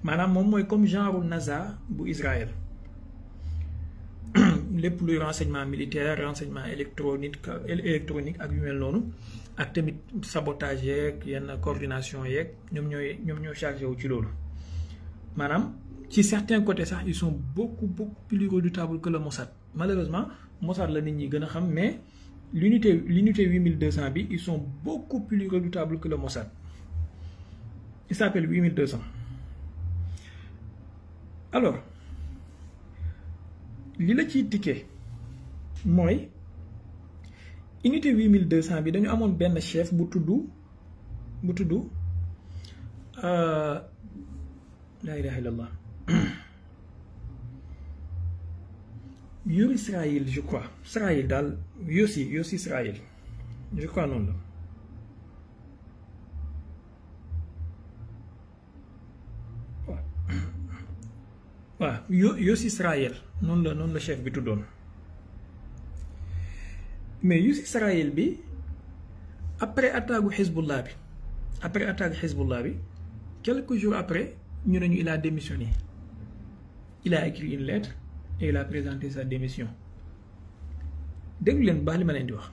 maanaam moom mooy comme genre NASA bu Israël lépp luy renseignement militaire renseignement électronique ak yu mel noonu ak tamit sabotage yeeg yenn coordination yeeg ñoom ñoo chargé wu ci loolu maanaam ci certains côtés sax ils sont beaucoup plus redoutables que le Mossad malheureusement Mossad la nit ñi gën a xam mais l'unité 8200 bi ils sont beaucoup plus redoutables que le Mossad il s'appelle 8200 alors li la ciy tikkee mooy unité 8200 bi dañu amoon benn chef bu tudd la ilaha illallah Yuri Israël je crois Israël daal Yossi Israël je crois noonu la waaw Yossi Israël noonu la chef bi tuddoon mais Yossi Israël bi après attaque Hezbollah bi quelques jours après ñu ne ñu il a démissionné il a écrit une lettre et il a présenté sa démission déglu leen baax li ma leen di wax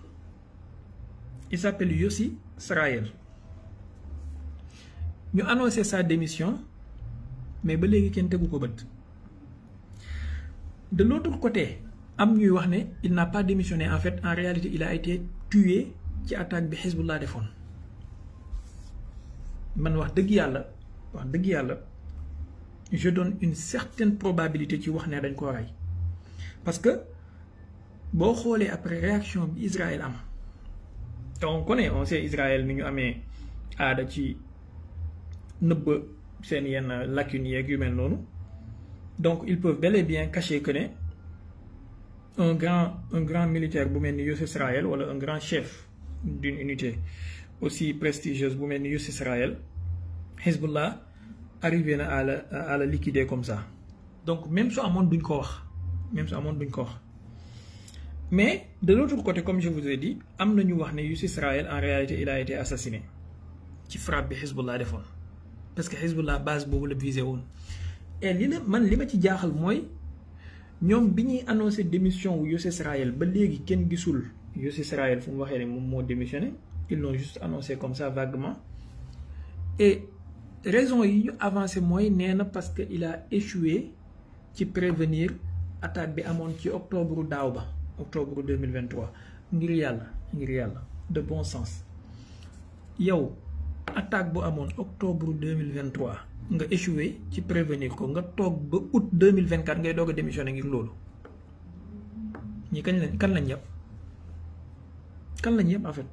il s'appelle Yossi Israël ñu annoncé sa démission mais ba léegi kenn tegu ko bët de l'autre côté am ñuy wax ne il n'a pas démissionné en fait en réalité il a été tué ci attaque bi Hezbollah defoon man wax dëgg yàlla je donne une certaine probabilité ci wax ne dañ ko rey parce que boo xoolee après réaction bi Israël am te on sait Israël ni ñu amee aada ci nëbb seen yenn lacunes yeeg yu mel noonu donc ils peuvent bel et bien cacher que ne un grand militaire bu mel ni Yossi Israël wala un grand chef d'une unité aussi prestigieuse bu mel ni Yossi Israël Hezbollah arrivé na à la liquider comme ça donc même su amoon duñ ko wax mais de l'autre côté comme je vous ai dit am na ñu wax ne Yossi Israël en réalité il a été assassiné ci frappe bi Hezbollah defoon parce que Hezbollah base boobu la visé woon et li ma ci jaaxal mooy ñoom bi ñuy annoncé démission wu Yossi Israël ba léegi kenn gisul Yossi Israël fu mu waxee ne moom moo démissionné ils l'ont juste annoncé comme ça vaguement et raison yi ñu avancé mooy nee na parce que il a échoué ci prévenir attaque bi amoon ci octobre 2023 ngir yàlla de bon sens yow attaque bu amoon octobre 2023 nga échoué ci prévenir ko nga toog ba août 2024 ngay doog a démissionné ngir loolu ñi kan lañ yëpp en fait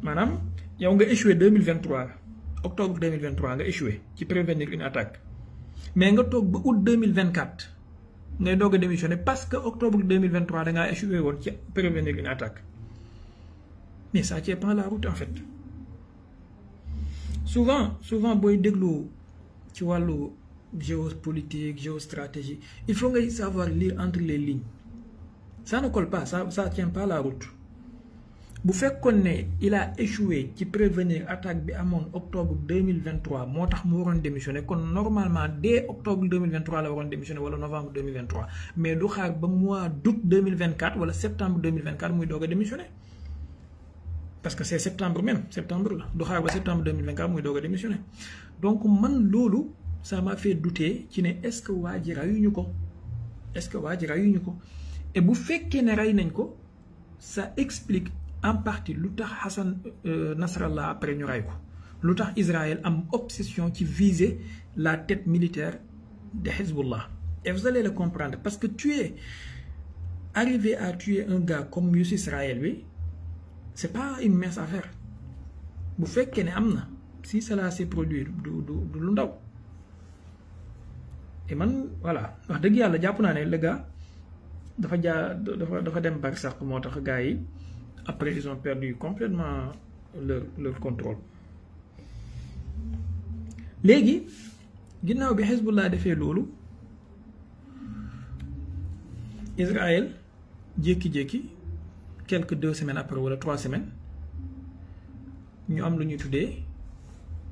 maanaam yow nga échoué 2023 octobre 2023 nga échoué ci prévenir une attaque mais nga toog ba août 2024 ngay doog a démissionné parce que octobre 2023 da ngaa échoué woon ci prévenir une attaque mais ça tient pas la route en fait souvent booy déglu ci wàllu géopolitique géostratégie il faut ngay savoir lire entre les lignes ça ne colle pas ça tient pas la route bu fekkoon ne il a échoué ci prévenir attaque bi amoon octobre 2023 moo tax mu waroon démissionné kon normalement dès octobre 2023 la waroon démissionné wala novembre 2023 mais du xaar ba mois d'août 2024 wala septembre 2024 muy doog a démissionné parce que c'est septembre même septembre la du xaar ba septembre 2024 muy doog a démissionné donc man loolu ça m'a fait douter ci ne est-ce que waa ji rayuñu ko et bu fekkee ne rey nañ ko ça explique en partie lu tax Hassan Nasrallah après ñu ray ko lu tax Israël am obsession ci viser la tête militaire de Hezbollah. Et vous allez le comprendre parce que arriver à tuer un gars comme Yusuf Israël, oui, c'est pas une mince affaire. Vous faites qu'il y a si cela s'est produit du lundaw. Et man voilà wax deug yalla japp na ne le gars dafa dem bar sax motax gars yi après ils ont perdu complètement leur contrôle. Légui ginnaw bi Hezbollah defé lolu Israël jékki-jékki quelques 2 semaines après wala 3 semaines ñu am lu ñuy tuddee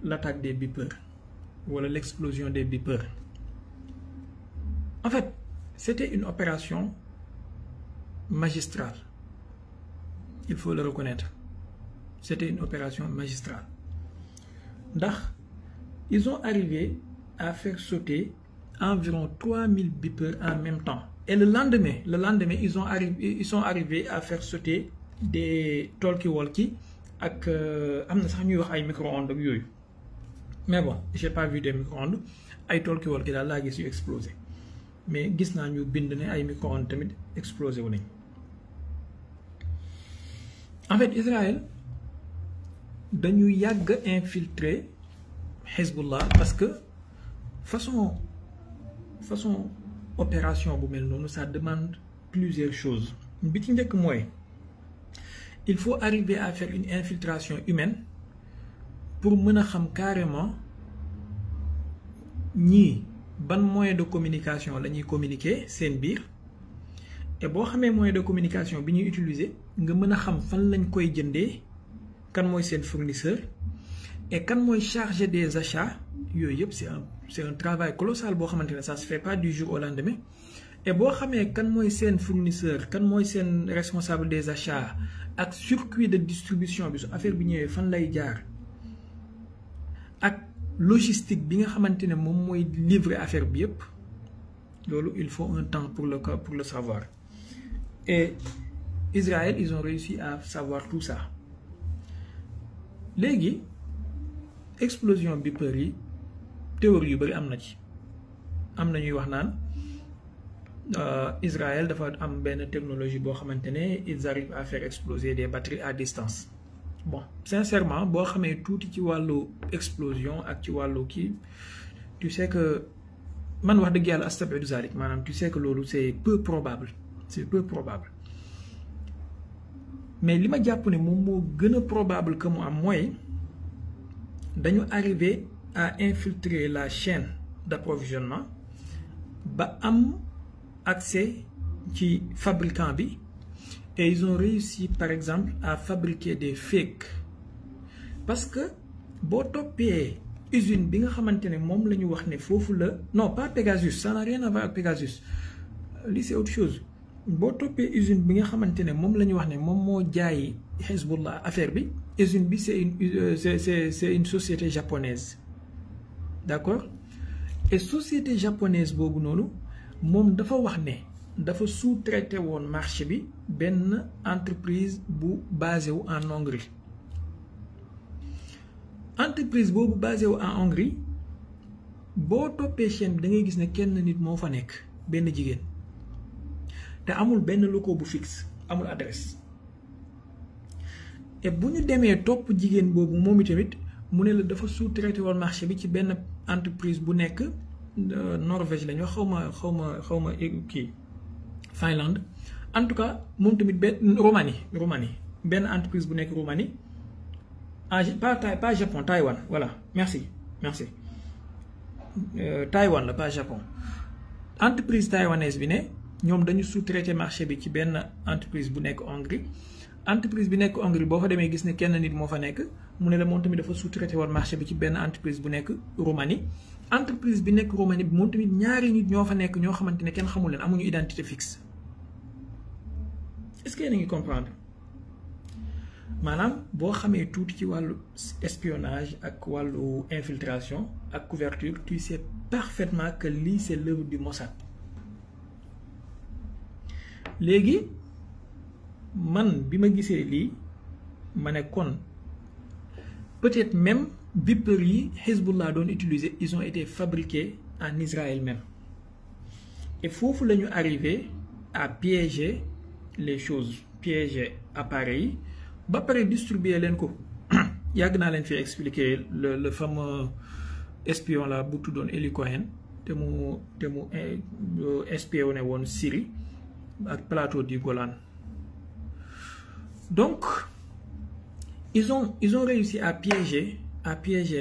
l'attaque des beepers wala l'explosion des beepers. En fait, c'était une opération magistrale. Il faut le reconnaître. C'était une opération magistrale. Ndax ils ont arrivé à faire sauter environ 3000 beepers en même temps. Et le lendemain, ils sont arrivés à faire sauter des talkie-walkie avec des micro-ondes. Mais bon, j'ai pas vu des micro-ondes. Les talkie-walkie là, ils ont explosé. Mais gis naa ñu bind ne ay micro-ondes tamit explosé wu nañ. En fait, Israël dañu yàgg infiltrer Hezbollah parce que façon opération bu mel noonu ça demande plusieurs choses. Bi ci njëkk mooy il faut arriver à faire une infiltration humaine pour mën a xam carrément ñii ban moyen de communication la ñuy communiquer seen biir et boo xamee moyen de communication bi ñuy utiliser nga mën a xam fan lañ koy jëndee kan mooy seen fournisseur et kan mooy chargé des achats yooyu yëpp c'est un travail colossal boo xamante ne ça se fait pas du jour au lendemain et boo xamee kan mooy seen fournisseur kan mooy seen responsable des achats ak circuit de distribution bi su affaire bi ñëwee fan lay jaar ak logistique bi nga xamante ne moom mooy livrer affaire bi yëpp loolu il faut un temps pour le savoir et Israël ils ont réussi à savoir tout ça léegi explosion beeper yi théorie yu bari am na ci am na ñuy wax naan Israël dafa am benn technologie boo xamante ne ils arrivent à faire exploser des batteries à distance. Bon, sincèrement, boo xamee tuuti ci wàllu explosion ak ci wàllu kii tu sais que man wax dëgg yàlla astabidu zalik maanaam tu sais que loolu c'est peu probable mais li ma jàpp ne moom moo gën a probable que mu am mooy dañu arriver à infiltrer la chaîne d'approvisionnement ba am accès ci fabricant bi. Et ils ont réussi, par exemple, à fabriquer des fakes. Parce que, si tu usine bi nga xamantene mom lañu wax ne fofu la non pas Pegasus, ça n'a rien à voir avec Pegasus. Li c'est autre chose. Bo topé usine bi nga xamantene mom lañu wax ne mom mo jaay Hezbollah affaire bi, usine bi c'est une société japonaise. D'accord? Et société japonaise bobu nonu mom dafa wax ne dafa sous-traité woon marché bi benn entreprise bu basé wu en Hongrie entreprise boobu basé wu en Hongrie boo toppee chaîne bi da ngay gis ne kenn nit moo fa nekk benn jigéen te amul benn locaux bu fixe amul adresse et bu ñu demee topp jigéen boobu moom itamit mu ne la dafa sous-traité woon marché bi ci benn entreprise bu nekk Norvège lañu xawma kii Finlande en tout cas moom tamit benn Roumanie benn entreprise bu nekk Roumanie pas Japon Taïwan voilà merci Taïwan la pas Japon entreprise taïwanaise bi ne ñoom dañu sous-traité marché bi ci benn entreprise bu nekk Hongrie entreprise bi nekk Hongrie boo fa demee gis ne kenn nit moo fa nekk mu ne la moom tamit dafa sous-traité woon marché bi ci benn entreprise bu nekk Roumanie entreprise bi nekk Roumanie bi moom tamit ñaari nit ñoo fa nekk ñoo xamante ne kenn xamul leen amuñu identité fixe est-ce que yéen a ngi comprendre maanaam boo xamee tuuti ci wàllu espionnage ak wàllu infiltration ak couverture tu sais parfaitement que lii c'est l'œuvre du Mossad. léegi man bi ma gisee lii ma ne kon peut-être même beeper yi Hezbollah doon utiliser ils ont été fabriqués en Israël même et foofu la ñu arrivé à piéger les choses piéger appareils ba pare distribuer leen ko yàgg naa leen fi expliquer le fameux espion là bu tuddoon Eli Cohen te mu espionné woon Syrie ak plateau du Golan. Donc ils ont réussi à piéger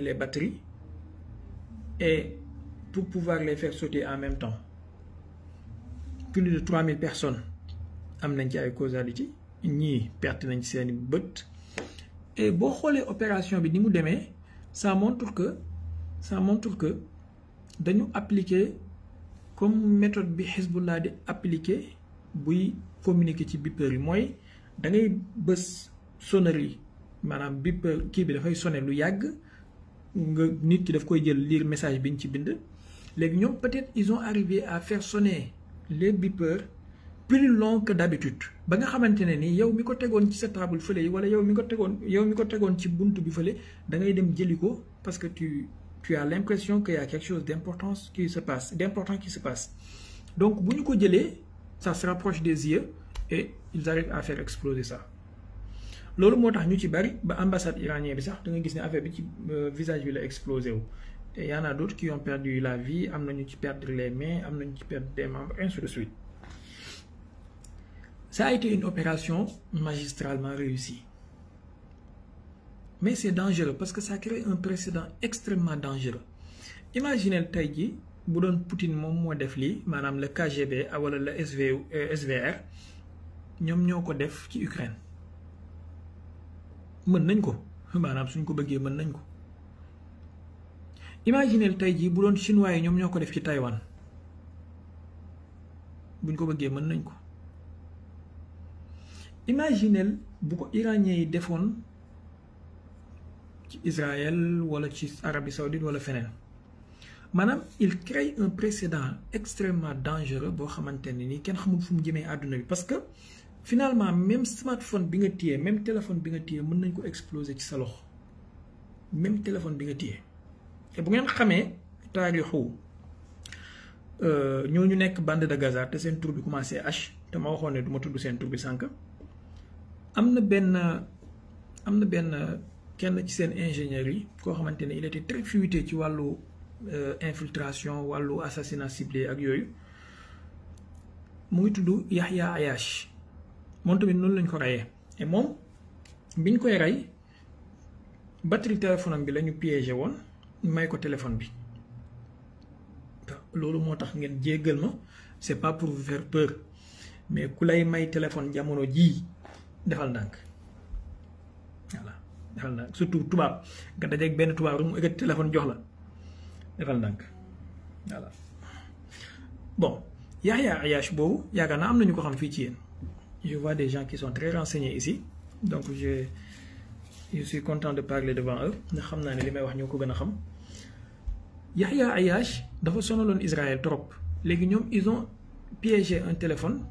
les batteries et pour pouvoir les faire sauter en même temps. Plus de 3000 personnes am nañ ci ay causalité ñii perte nañ seeni bët et boo xoolee opération bi ni mu demee ça montre que dañu appliquer comme méthode bi Hezbollah di appliquer buy communiquer ci beeper yi mooy da ngay bës sonnerie maanaam beeper kii bi dafay sonné lu yàgg nga nit ki daf koy jël lire message bi ñu ci bind léegi ñoom peut-être ils ont arrivé à faire sonner les beepers plus long que d'habitude ba nga xamante ne ni yow mi ko tegoon ci sa table fële wala yow mi ko tegoon ci buntu bi fële da ngay dem jëli ko parce que tu as l'impression qu'il y a quelque chose d'important qui se passe donc bu ñu ko jëlee ça se rapproche des yeux et ils arrivent à faire exploser ça loolu moo tax ñu ci bari ba ambassade iranien bi sax da nga gis ne affaire bi ci visage bi la explosé wu et y en a d'autres qui ont perdu la vie am nañu ci perdre les mains am nañu ci perdre des membres ainsi de suite. Ça a été une opération magistralement réussie mais c'est dangereux parce que ça crée un précédent extrêmement dangereux. Imaginez tey jii bu doon Poutine moom moo def lii maanaam le KGB wala le SVR ñoom ñoo ko def ci Ukraine mën nañ ko maanaam suñ ko bëggee mën nañ ko. Imaginez tey jii bu doon chinois yi ñoom ñoo ko def ci Taïwan buñ ko bëggee mën nañ ko. Imaginez bu ko iranien yi defoon ci Israël wala ci Arabie Saoudite wala feneen maanaam il crée un précédent extrêmement dangereux boo xamante ne ni kenn xamul fu mu jëmee àdduna bi parce que finalement même smartphone bi nga téye même téléphone bi nga téye mën nañ ko exploser ci sa loxo même téléphone bi nga téye te bu ngeen xamee taarixu ñooñu nekk bande de Gaza te seen tur bi commencé H te ma waxoon ne du ma tudd seen tur bi sànq am na benn kenn ci seen ingénieurs yi koo xamante ne il était très futé ci wàllu infiltration wàllu assassinat ciblé ak yooyu mu ngi tudd Yahya Ayash moom tamit noonu lañ ko reyee et moom biñ koy rey batterie téléphone am bi la ñu piégé woon may ko téléphone bi loolu moo tax ngeen jéggal ma c'est pas pour vous faire peur mais ku lay may téléphone jamono jii defal ndànk voilà defal ndànk surtout tubaab nga dajeeg benn tubaab rek mu ëggat téléphone jox la defal ndànk voilà bon Yahya Ayash boobu yaakaar naa am na ñu ko xam fii ci yéen je vois des gens qui sont très renseignés ici donc je suis content de parler devant eux ndax xam naa ne li may wax ñoo ko gën a xam Yahya Ayash dafa sonaloon Israël trop léegi ñoom ils ont piégé un téléphone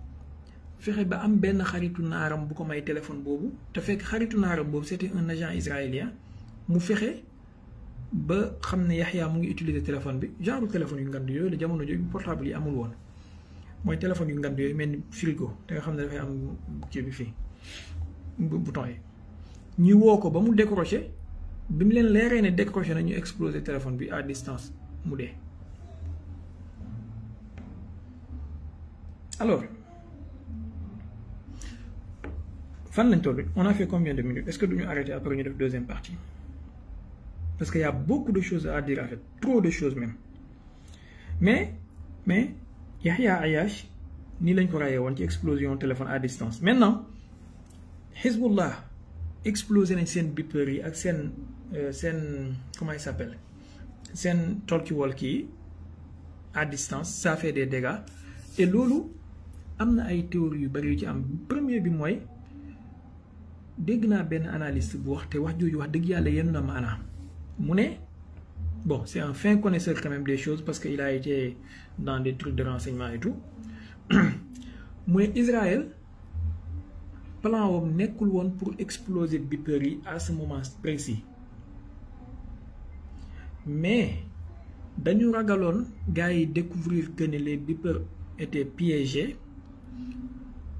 fexe ba am benn xaritu naaram bu ko may téléphone boobu te fekk xaritu naaram boobu c'était un agent israélien mu fexe ba xam ne Yahya mu ngi utiliser téléphone bi genre téléphone yu ngand yooyu la jamono jooju portable yi amul woon mooy téléphone yu ngand yooyu mel ni frigo te nga xam ne dafay am kii bi fii bouton yi ñu woo ko ba mu décroché bi mu leen leeree ne décroché na ñu exploser téléphone bi à distance mu dee. Alors fan lañ toll on a fait combien de minutes est-ce que duñu arrêter après ñu def deuxième partie parce qu'il y a beaucoup de choses à dire en fait trop de choses même mais Yahya Ayash nii lañ ko rayee woon ci explosion téléphone à distance. Maintenant Hezbollah explosé nañ seen beeper yi ak seen comment il s'appelle seen talkie-walkie yi à distance ça fait des dégâts et loolu am na ay théories yu bari yu ci am premier bi mooy dégg naa benn analyste bu wax te wax jooju wax dëgg yàlla yenn na maanaam mu ne bon c'est un fin connaisseur quand même des choses parce que il a été dans des trucs de renseignement et tout mu ne Israël plan wam nekkul woon pour exploser beeper yi à ce moment précis mais dañu ragaloon gars yi découvrir que ne les beepers étaient piégés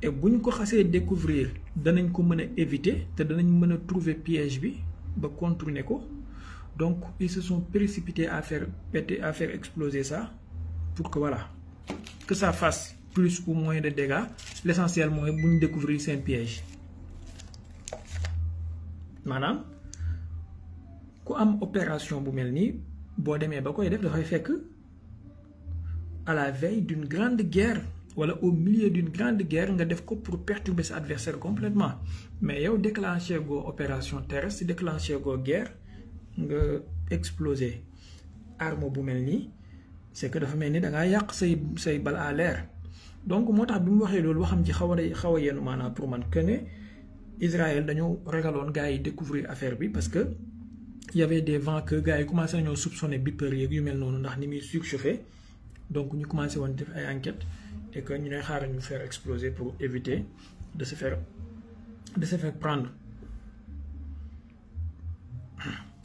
et bu ñu ko xasee découvrir danañ ko mën a éviter te danañ mën a trouver piège bi ba contourner ko donc ils se sont précipités à faire péter, à faire exploser ça pour que voilà que ça fasse plus ou moins de dégâts. L'essentiel mooy bu ñu découvrir seen piège maanaam ku am opération bu mel nii boo demee ba koy def dafay fekk à la veille d'une grande guerre wala au milieu d'une grande guerre nga def ko pour perturber sa adversaire complètement mais yow déclenché go opération terrestre déclenché go guerre nga exploser arme bu mel nii c'est que dafa mel ni da ngaa yàq say bal à l'air donc moo tax bi mu waxee loolu waxam ci xaw a yenn maanaam pour man que ne Israël dañoo ragaloon gars yi découvrir affaire bi parce que y avait des vents que gars yi commencé nañoo soupçonner beeper yeeg yu mel noonu ndax ni muy surchauffé donc ñu commencé woon def ay enquêtes et que ñu ne xaaral ñu faire exploser pour éviter de se faire prendre.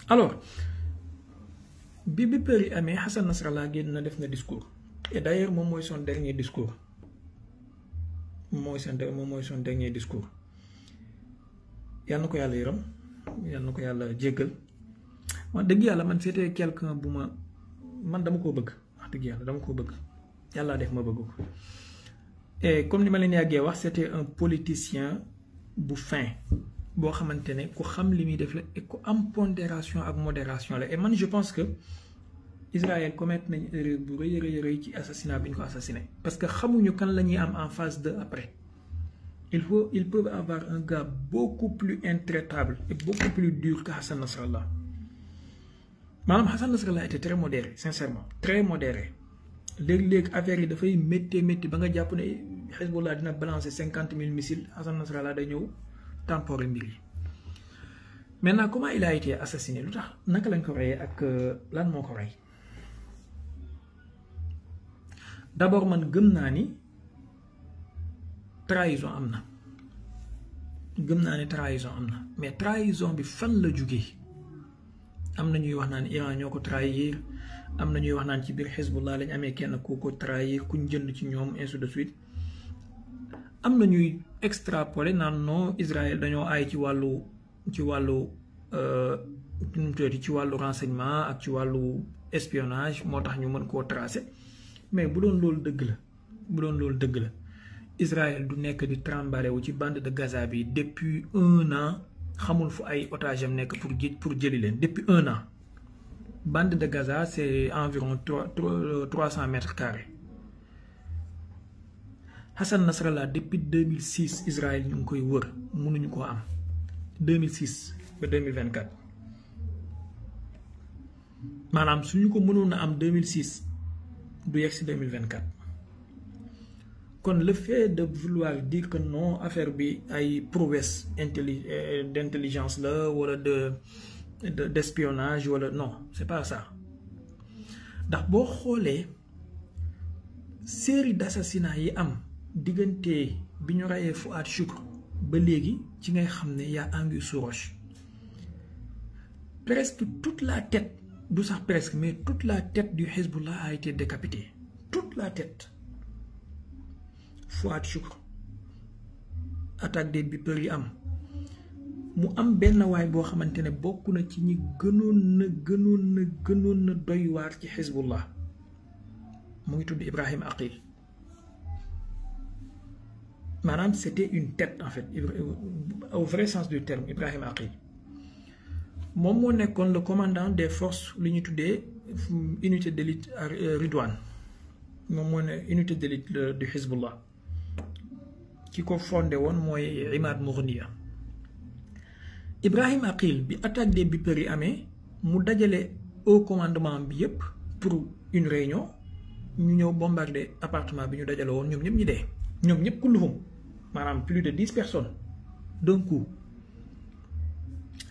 Alors bi beeper yi amee Hassan Nasrallah génn na def na discours et d'ailleurs moom mooy son dernier discours moom mooy son dernier discours yal na ko yàlla yërëm yal na ko yàlla jéggal wax dëgg yàlla man c'était quelqu'un bu man dama koo bëgg wax dëgg yàlla dama koo bëgg yàlla def ma bëgg ko et comme ni ma leen yàggee wax c'était un politicien bu fin boo xamante ne ku xam li muy def la et ku am pondération ak modération la et man je pense que Israël commettre nañ erreur bu rëy ci assassinat bi ñu ko assassiné parce que xamuñu kan la ñuy am en phase 2 après ils peuvent avoir un gars beaucoup plus intraitable et beaucoup plus dur que Hassan Nasrallah maanaam Hassan Nasrallah était très modéré sincèrement très modéré léegi affaire yi dafay métti ba nga jàpp ne Hezbollah dina balancer 50,000 missiles Hassan Nasrallah day ñëw temporer mbir yi maintenant comment il a été assassiné lu tax naka lañ ko reyee ak lan moo ko rey d'abord man gëm naa ni trahison am na mais trahison bi fan la jógee am na ñuy wax naan Iran ñoo ko trahir am na ñuy wax naan ci biir Hezbollah lañ amee kenn ku ko trahir kuñ jënd ci ñoom ainsi de suite am na ñuy extrapoler naan non Israël dañoo aay ci wàllu ci wàllu renseignement ak ci wàllu espionnage moo tax ñu mën koo tracer mais bu doon loolu dëgg la Israël du nekk di trambalé wu ci bande de Gaza bi depuis 1 an xamul fu ay otages am nekk pour jëli leen depuis 1 an bande de Gaza c'est environ 300 mètres carrés Hassan Nasrallah depuis 2006 Israël ñu ngi koy wër mënuñu koo am 2006 ba 2024 maanaam suñu ko mënoon a am 2006 du yegg si 2024 kon le fait de vouloir dire que non affaire bi ay prouesse d'intelligence la wala d'espionnage wala non c'est pas ça ndax boo xoolee série d'assassinats yi am diggante bi ñu reyee Fouad Choukr ba léegi ci ngay xam ne yaa anguille sous roche presque toute la tête du sax presque mais toute la tête du Hezbollah a été décapitée toute la tête Fouad Choukr attaque des beepers yi am mu am benn waay boo xamante ne bokk na ci ñi gënoon na doy waar ci Hezbollah mu ngi tudd Ibrahim Aqil maanaam c'était une tête en fait au vrai sens du terme Ibrahim Aqil moom moo nekkoon le commandant des forces li ñu tuddee unité d'élite Ridwan moom moo ne unité d'élite du Hezbollah ki ko fondé woon mooy Imad Mournia Ibrahim Aqil bi attaque des beepers yi amee mu dajale au commandement bi yépp pour une réunion ñu ñëw bombarder appartement bi ñu dajale woon ñoom ñëpp ñi dee ñoom ñëpp kulluhum maanaam plus de 10 personnes d'un coup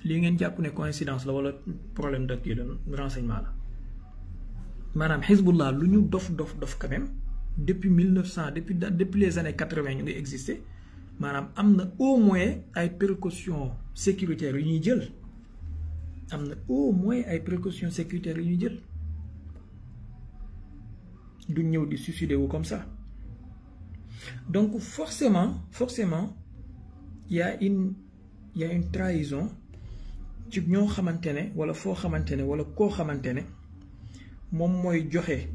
lii ngeen jàpp ne coïncidence la wala problème de kii la renseignement la maanaam Hezbollah lu ñu dof quand même depuis 1900 depuis les années 80 ñu ngi exister maanaam am na au moins ay précautions sécuritaires yu ñuy jël am na au moins ay précautions sécuritaires yu ñuy jël du ñëw di suicider wu comme ça donc forcément il y a une trahison ci ñoo xamante ne wala foo xamante ne wala koo xamante ne moom mooy joxe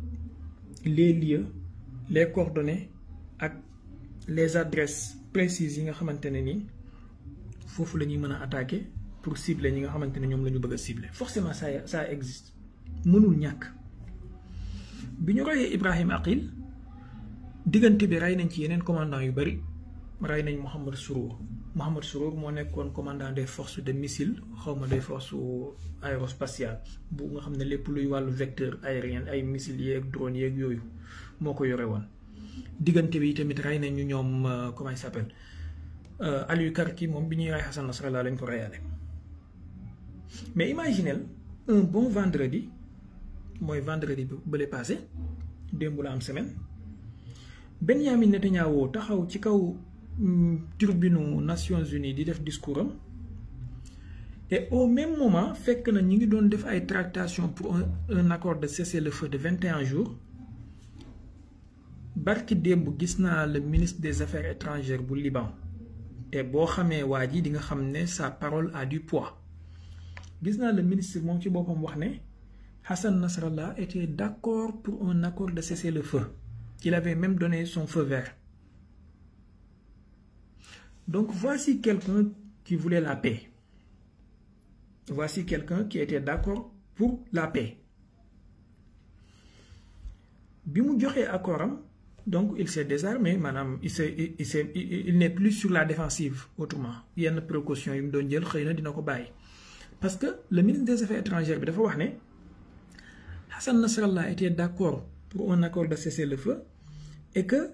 les lieux les coordonnées ak les adresses précises yi nga xamante ne nii foofu la ñuy mën a attaquer pour cibler ñi nga xamante ne ñoom la ñu bëgg a cibler forcément ça existe mënul ñàkk bi ñu reyee Ibrahim Aqil diggante bi rey nañ ci yeneen commandant yu bari rey nañ Mohamed Sourour moo nekkoon commandant des forces de missile xawma des forces aérospatiales bu nga xam ne lépp luy wàllu vecteur aérien ay missiles yeeg drone yeeg yooyu moo ko yore woon diggante bi tamit rey nañu ñoom comment il s'appelle Aliou Karki moom bi ñuy rey Hassan Nasrallah lañ ko reyaale mais imaginez un bon vendredi mooy vendredi bi bële passé démb la am semaine Benyamin Netanyahu taxaw ci kaw tribune Nations Unies di def discours am et au même moment fekk na ñi ngi doon def ay tractations pour un accord de cessez-le-feu de 21 jours barki démb gis naa le ministre des affaires étrangères bu Liban te boo xamee waa ji di nga xam ne sa parole a du poids gis naa le ministre moom ci boppam wax ne Hassan Nasrallah était d'accord pour un accord de cessez-le-feu. Il avait même donné son feu vert. Donc voici quelqu'un qui voulait la paix. Voici quelqu'un qui était d'accord pour la paix. Bi mu joxee accord am donc il s'est désarmé maanaam il n'est plus sur la défensive autrement yenn précautions yi mu doon jël xëy na dina ko bàyyi parce que le ministre des affaires étrangères bi dafa wax ne Hassan Nasrallah était d'accord pour un accord de cessez-le-feu et que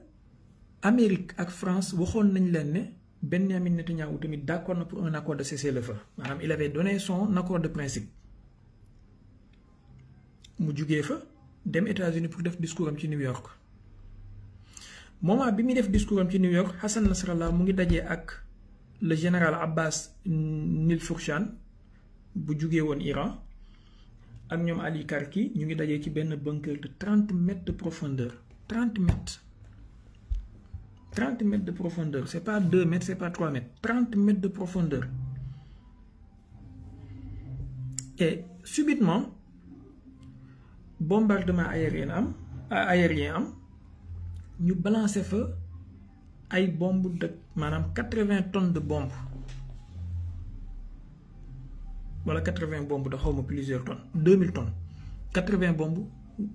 Amérique ak France waxoon nañ leen ne Benyamin Netanyahu tamit d'accord na pour un accord de cessez-le-feu maanaam il avait donné son accord de principe mu jugee fa dem États-Unis pour def discours am ci New York moment bi muy def discours am ci New York Hassan Nasrallah mu ngi dajee ak le général Abbas Nilfourchan bu jugee woon Iran ak ñoom Ali Karki ñu ngi dajee ci benn bunker de 30 mètres de profondeur 30 mètres de profondeur c'est pas 2 mètres c'est pas 3 mètres 30 mètres de profondeur et subitement bombardement aérien am ñu balancé fa ay bombes de maanaam 80 tonnes de bombes wala 80 bombes de xawma plusieurs tonnes 2000 tonnes 80 bombes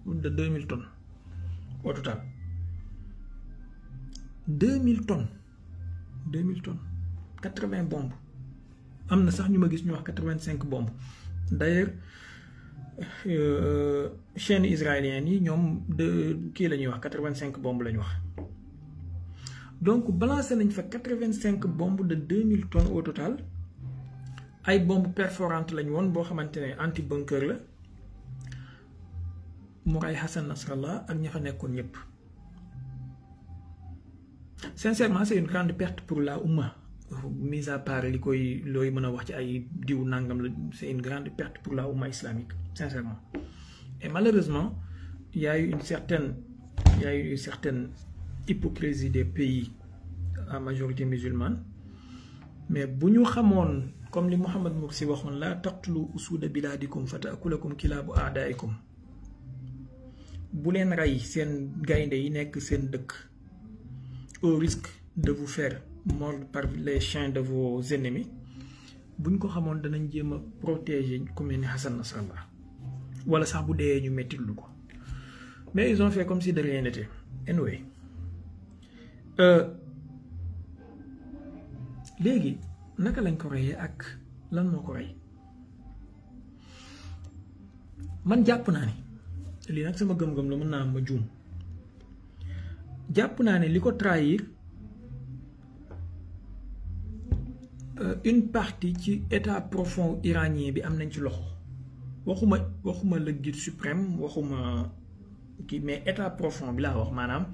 de 2000 tonnes au total 2000 tonnes 80 bombes am na sax ñu ma gis ñu wax 85 bombes d'ailleurs chaîne israélienne yi ñoom de kii la ñuy wax 85 bombes la ñu wax donc balancé nañ fa 85 bombes de 2000 tonnes au total ay bombes perforantes lañ woon boo xamante ne anti bunker la mu rey Hassan Nasrallah ak ña fa nekkoon ñëpp sincèrement c'est une grande perte pour la Oumma mis à part li koy looy mën a wax ci ay diw nangam la c'est une grande perte pour la Oumma islamique sincèrement et malheureusement il y a eu une certaine hypocrisie des pays à majorité musulmane mais bu ñu xamoon comme li Mohamed Morsi waxoon la taqtulu usuuda bilaadikum fa taakulakum kilaabu aadaikum bu leen rey seen gaynde yi nekk seen dëkk au risque de vous faire mordre par les chiens de vos ennemis buñ ko xamoon danañ jéem a protéger ku mel ni Hassan Nasrallah wala sax bu dee ñu metti lu ko mais ils ont fait comme si de rien n'était anyway léegi naka lañ ko reyee ak lan moo ko rey man jàpp naa ne lii nag sama gëm-gëm la mën naa am ma juum jàpp naa ne li ko trahir une partie ci état profond iranien bi am nañ ci loxo waxuma le guide suprême waxuma kii mais état profond bi laa wax maanaam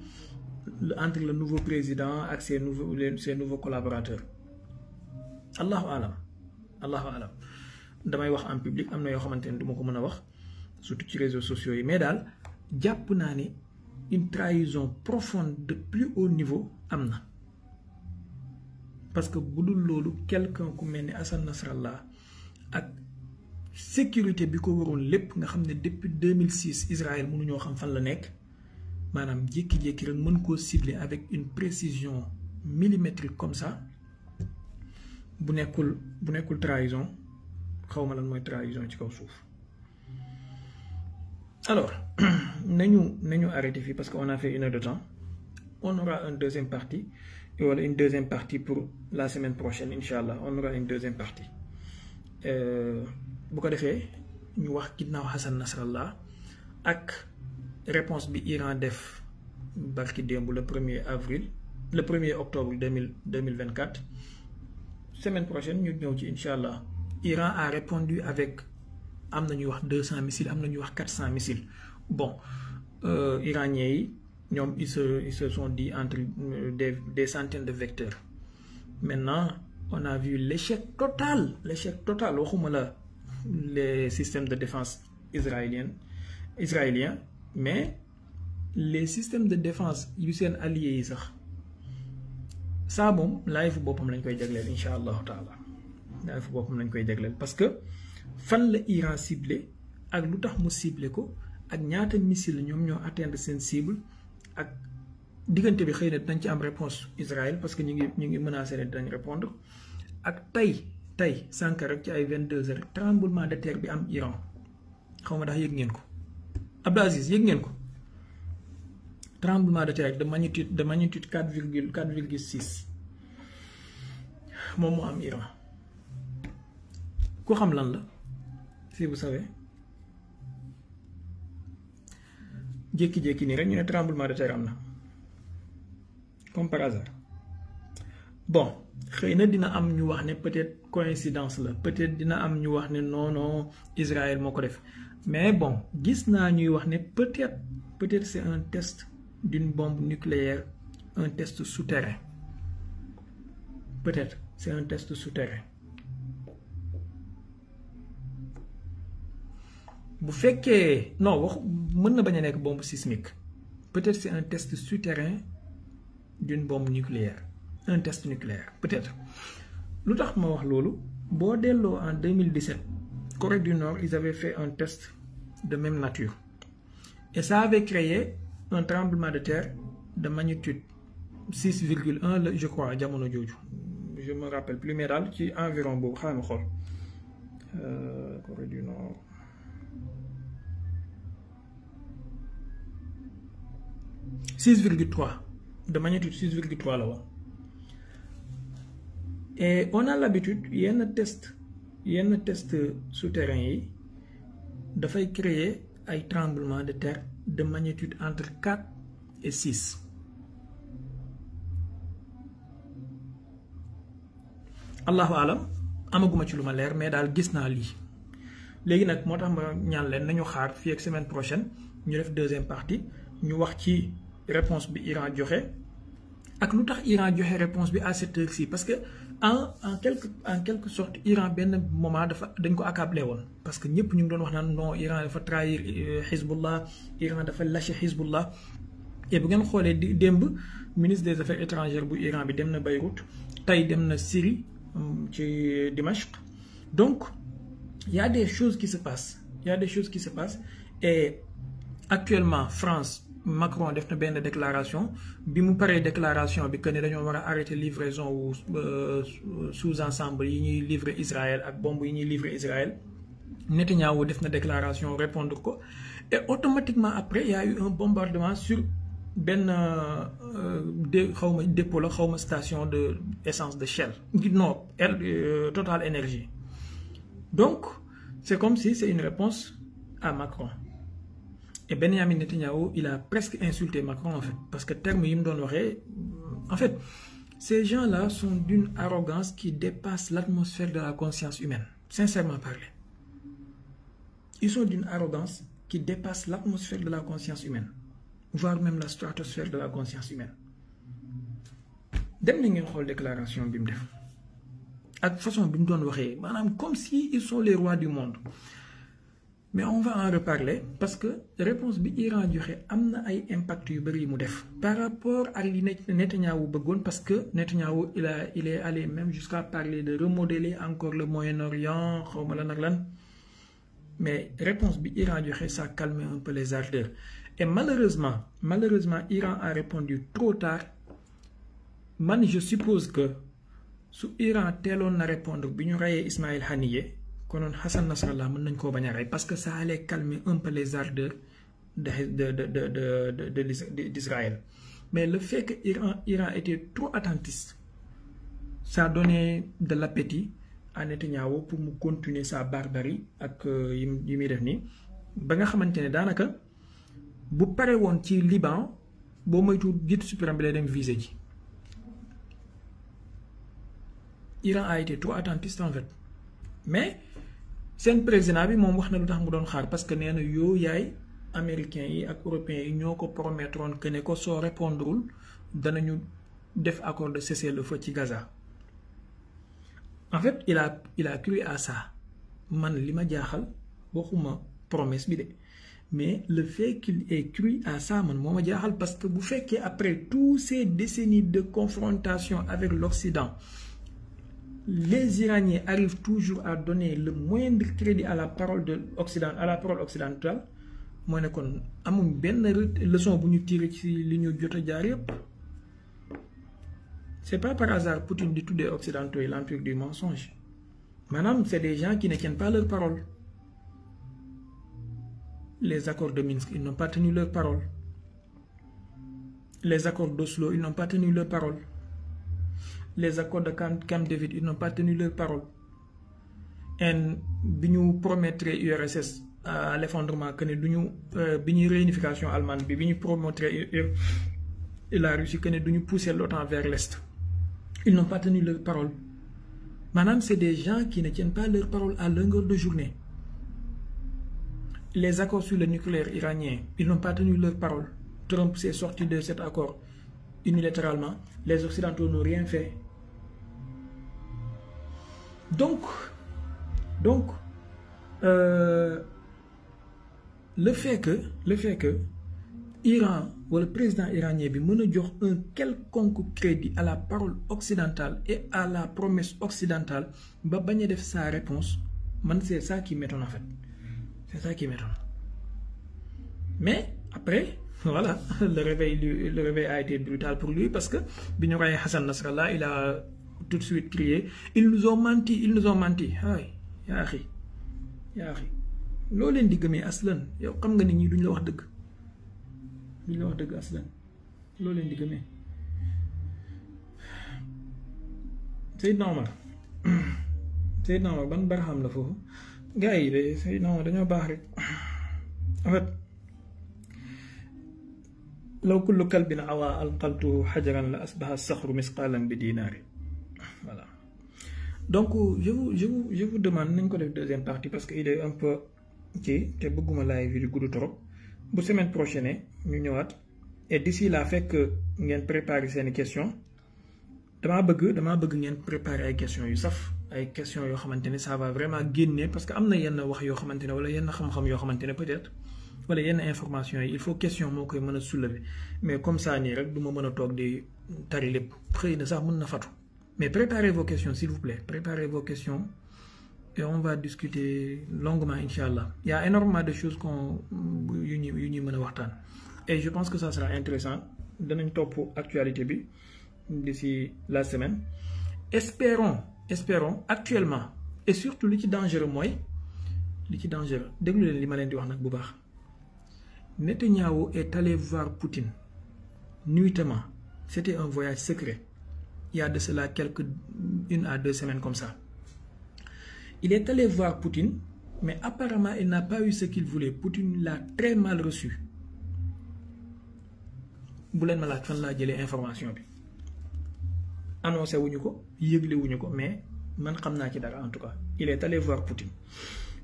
entre le nouveau président ak ses nouveaux collaborateurs allahu alam damay wax en public am na yoo xamante ne du ma ko mën a wax surtout ci réseaux sociaux yi mais daal jàpp naa ne une trahison profonde de plus haut niveau am na parce que bu dul loolu quelqu'un ku mel ni Hassan Nasrallah ak sécurité bi ko waroon lépp nga xam ne depuis 2006 Israël mënuñoo xam fan la nekk maanaam jékki-jékki rek mën koo cibler avec une précision millimétrique comme ça bu nekkul trahison xawma lan mooy trahison ci kaw suuf. Alors nañu arrêté fii parce que on a fait 1 heure de temps. On aura une deuxième partie wala une deuxième partie pour la semaine prochaine Inch'Allah. On aura une deuxième partie bu ko defee ñu wax ginnaaw Hassan Nasrallah ak réponse bi Iran def barki démb le 1er octobre 2024. Semaine prochaine ñu ñëw ci Inch'Allah. Iran a répondu avec am na ñuy wax 200 missiles am na ñuy wax 400 missiles bon iraniens yi ñoom ils se sont dit entre des centaines de vecteurs. Maintenant on a vu l'échec total waxuma la les systèmes de défense israéliens mais les systèmes de défense yu seen alliés yi sax saa moom laay fu boppam lañ koy jagleel incha allahu taala laay fu boppam lañ koy jagleel parce que fan la Iran ciblé ak lu tax mu ciblé ko ak ñaata missile ñoom ñoo atteindre seen cible ak diggante bi xëy na dinañ ci am réponse Israël parce que ñu ngi menacé ne dinañ répondre ak tey sànq rek ci ay 22 heures tremblement de terre bi am Iran xaw ma ndax yëg ngeen ko Abdou Aziz yëg ngeen ko tremblement de terre de magnitude 4,6 moom moo am Iran ku xam lan la si vous savez jékki-jékki nii rek ñu ne tremblement de terre am na comme par hasard bon xëy na dina am ñu wax ne peut-être coïncidence la peut-être dina am ñu wax ne non Israël moo ko def mais bon gis naa ñuy wax ne peut-être c'est un test d'une bombe nucléaire, un test souterrain. Peut-être, c'est un test souterrain. Bu fekkee non wax mën na bañ a nekk bombe sismique peut-être c'est un test souterrain d'une bombe nucléaire un test nucléaire peut-être lu tax ma wax loolu boo delloo en 2017 Corée du Nord ils avaient fait un test de même nature et ça avait créé un tremblement de terre de magnitude 6,1 je crois jamono jooju je me rappelle plus mais daal ci environ boobu xaaral ma xool Corée du Nord de magnitude 6,3 la woon et on a l'habitude yenn test souterrain yi dafay créer ay tremblement de terre de magnitude entre 4 et 6 allahu alam amaguma ci lu ma leer mais daal gis naa lii léegi nag moo tax ma ñaan leen nañu xaar fii ak semaine prochaine ñu def deuxième partie ñu wax ci réponse bi Iran joxe ak lu tax Iran joxe réponse bi à cette heure-ci parce que en quelque sorte Iran benn moment dañ ko accablé woon parce que ñëpp ñu ngi doon wax naan non Iran dafa trahir Hezbollah Iran dafa lâché Hezbollah et bu ngeen xoolee démb ministre des affaires étrangères bu Iran bi dem na Beyrouth tey dem na Syrie ci Dimashq donc il y a des choses qui se passent et actuellement France Macron def na benn déclaration bi mu paree déclaration bi que ne dañoo war a arrêter livraison wu sous-ensemble yi ñuy livrer Israël ak bombe yi ñuy livrer Israël Netanyahu def na déclaration répondre ko et automatiquement après il y a eu un bombardement sur benn xawma dépôt la xawma station de essence de Shell non Total Énergie donc c'est comme si c'est une réponse à Macron. Et Benjamin Netanyahu, il a presque insulté Macron en fait. Parce que terme yi mu doon waxee en fait Ces gens-là sont d'une arrogance qui dépasse l'atmosphère de la conscience humaine, sincèrement parlé. Ils sont d'une arrogance qui dépasse l'atmosphère de la conscience humaine, voire même la stratosphère de la conscience humaine. Dem na ngeen xool déclaration bi mu def ak façon bi mu doon waxee maanaam comme si ils sont les rois du monde. Mais on va en reparler parce que réponse bi Iran joxe am na ay impact yu bëri mu def par rapport ak li Netanyahou bëggoon, parce que Netanyahou il est allé même jusqu'à parler de remodeler encore le Moyen-Orient xawma lan ak lan. Mais réponse bi Iran joxe, ça calme un peu les ardeurs. Et malheureusement Iran a répondu trop tard. Man, je suppose que si Iran teeloon na répondre bi ñu rayee Ismaïl Haniyeh konoon Hassan Nasrallah mën nañ koo bañ a rey, parce que ça allait calmer un peu les ardeurs d'Israël. Mais le fait que Iran était trop attentiste, ça a donné de l'appétit à Netanyahou pour mu continuer sa barbarie ak yi muy def nii ba nga xamante ne daanaka bu pare woon ci Liban boo moytu jiitu suprême bi lay dem visé ji. Iran a été trop attentiste en fait. Mais seen président bi moom wax na lu tax mu doon xaar, parce que nee na yoo yaay américains yi ak européens yi ñoo ko promettroon que ne ko soo répondrul danañu def accord de cessez-le-feu ci Gaza. En fait il a cru à ça. Man li ma jaaxal waxuma promesse bi de, mais le fait qu'il ait cru à ça man moo ma jaaxal, parce que bu fekkee après toutes ces décennies de confrontation avec l'Occident, les Iraniens arrivent toujours à donner le moindre crédit à la parole occidentale, mooy ne kon amuñ benn leçon bu ñu tiré ci li ñu jot a jaar yépp. C'est pas par hasard Poutine di tuddee occidentaux yi l'empire du mensonge. Maanaam c'est des gens qui ne tiennent pas leur parole. Les accords de Minsk, ils n'ont pas tenu leur parole. Les accords d'Oslo, ils n'ont pas tenu leur parole. Les accords de Camp David, ils n'ont pas tenu leur parole. Et bi ñu promettre URSS à l'effondrement que ne duñu bi ñuy réunification allemande bi ñu promettre la Russie que ne duñu pousser l'OTAN vers l'est, ils n'ont pas tenu leur parole. Maanaam c'est des gens qui ne tiennent pas leur parole à longueur de journée. Les accords sur le nucléaire iranien, ils n'ont pas tenu leur parole. Trump s'est sorti de cet accord unilatéralement. Les Occidentaux n'ont rien fait. Donc le fait que Iran ou le président iranien bi mën a jox un quelconque crédit à la parole occidentale et à la promesse occidentale ba bañ a def sa réponse, man c'est ça qui m'étonne en fait. C'est ça qui m'étonne. Mais après, voilà, le réveil a été brutal pour lui, parce que bi ñu rayee Hassan Nasrallah, il a tout de suite crié ils nous ont menti. Ay yaa axi loo leen di gëmee aslan, yow xam nga nit ñi duñ la wax dëgg aslan, loo leen di gëmee. Seydina Omar ban barxam la foofu gars yi de Seydina Omar dañoo baax rek. En fait law kullu kalbin awa alqaltu hajaran la asbaha saxru misqalan bi dinaari. Voilà. Donc je vous demande nañ ko def deuxième partie, parce que il est un peu ci te bëgguma live bi di gudd trop. Bu semaine prochaine ñu ñëwaat, et d'ici là fekk ngeen préparer seeni questions. damaa bëgg ngeen préparer ay questions yu saf, ay questions yoo xamante ne ça va vraiment génne, parce que am na yenn wax yoo xamante ne wala yenn xam-xam yoo xamante ne peut-être wala yenn information yi il faut question moo koy mën a soulever, mais comme ça nii rek du ma mën a toog di tari lépp, xëy na sax mën na fatu. Mais préparez vos questions s'il vous plaît, préparez vos questions et on va discuter longuement Inch'Allah. Il y a énormément de choses yu ñuy mën a waxtaan, et je pense que ça sera intéressant. Danañ topp actualité bi d'ici la semaine. Espérons actuellement, et surtout li ci dangereux déglu leen li ma leen di wax nag bu baax. Netanyahou est allé voir Poutine nuitamment. C'était un voyage secret. Il y a de cela 1 à 2 semaines comme ça. Il est allé voir Poutine, mais apparemment il n'a pas eu ce qu'il voulait. Poutine l'a très mal reçu. Bu leen ma laaj fan laa jëlee information bi. annoncé wuñu ko yëgle wuñu ko mais man xam naa ci dara en tout cas il est allé voir Poutine.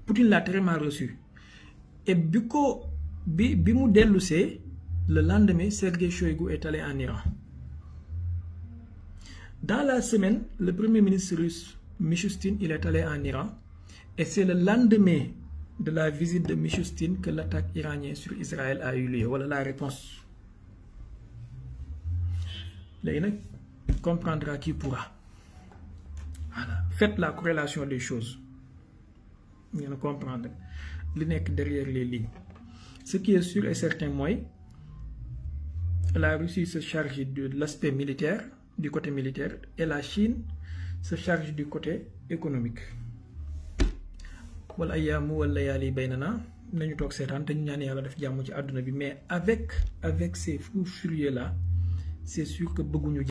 Poutine l'a très mal reçu et bi mu dellusee le lendemain Sergei Shoigu est allé en Iran. Dans la semaine le premier ministre russe Mishustin il est allé en Iran et c'est le lendemain de la visite de Mishustin que l'attaque iranienne sur Israël a eu lieu wala la réponse. Léegi nag comprendra qui pourra. Voilà, faites la corrélation des choses. Ngeen comprendre li nekk derrière les lignes. Ce qui est sûr et certain mooy la Russie se charge de l'aspect militaire, du côté militaire, et la Chine se charge du côté économique. Wal ayyaamu wal layaali baynana nañu toog seetaan te ñu ñaan yàlla def jàmm ci àdduna bi mais avec ces fous furieux là c'est sûr que bëgguñu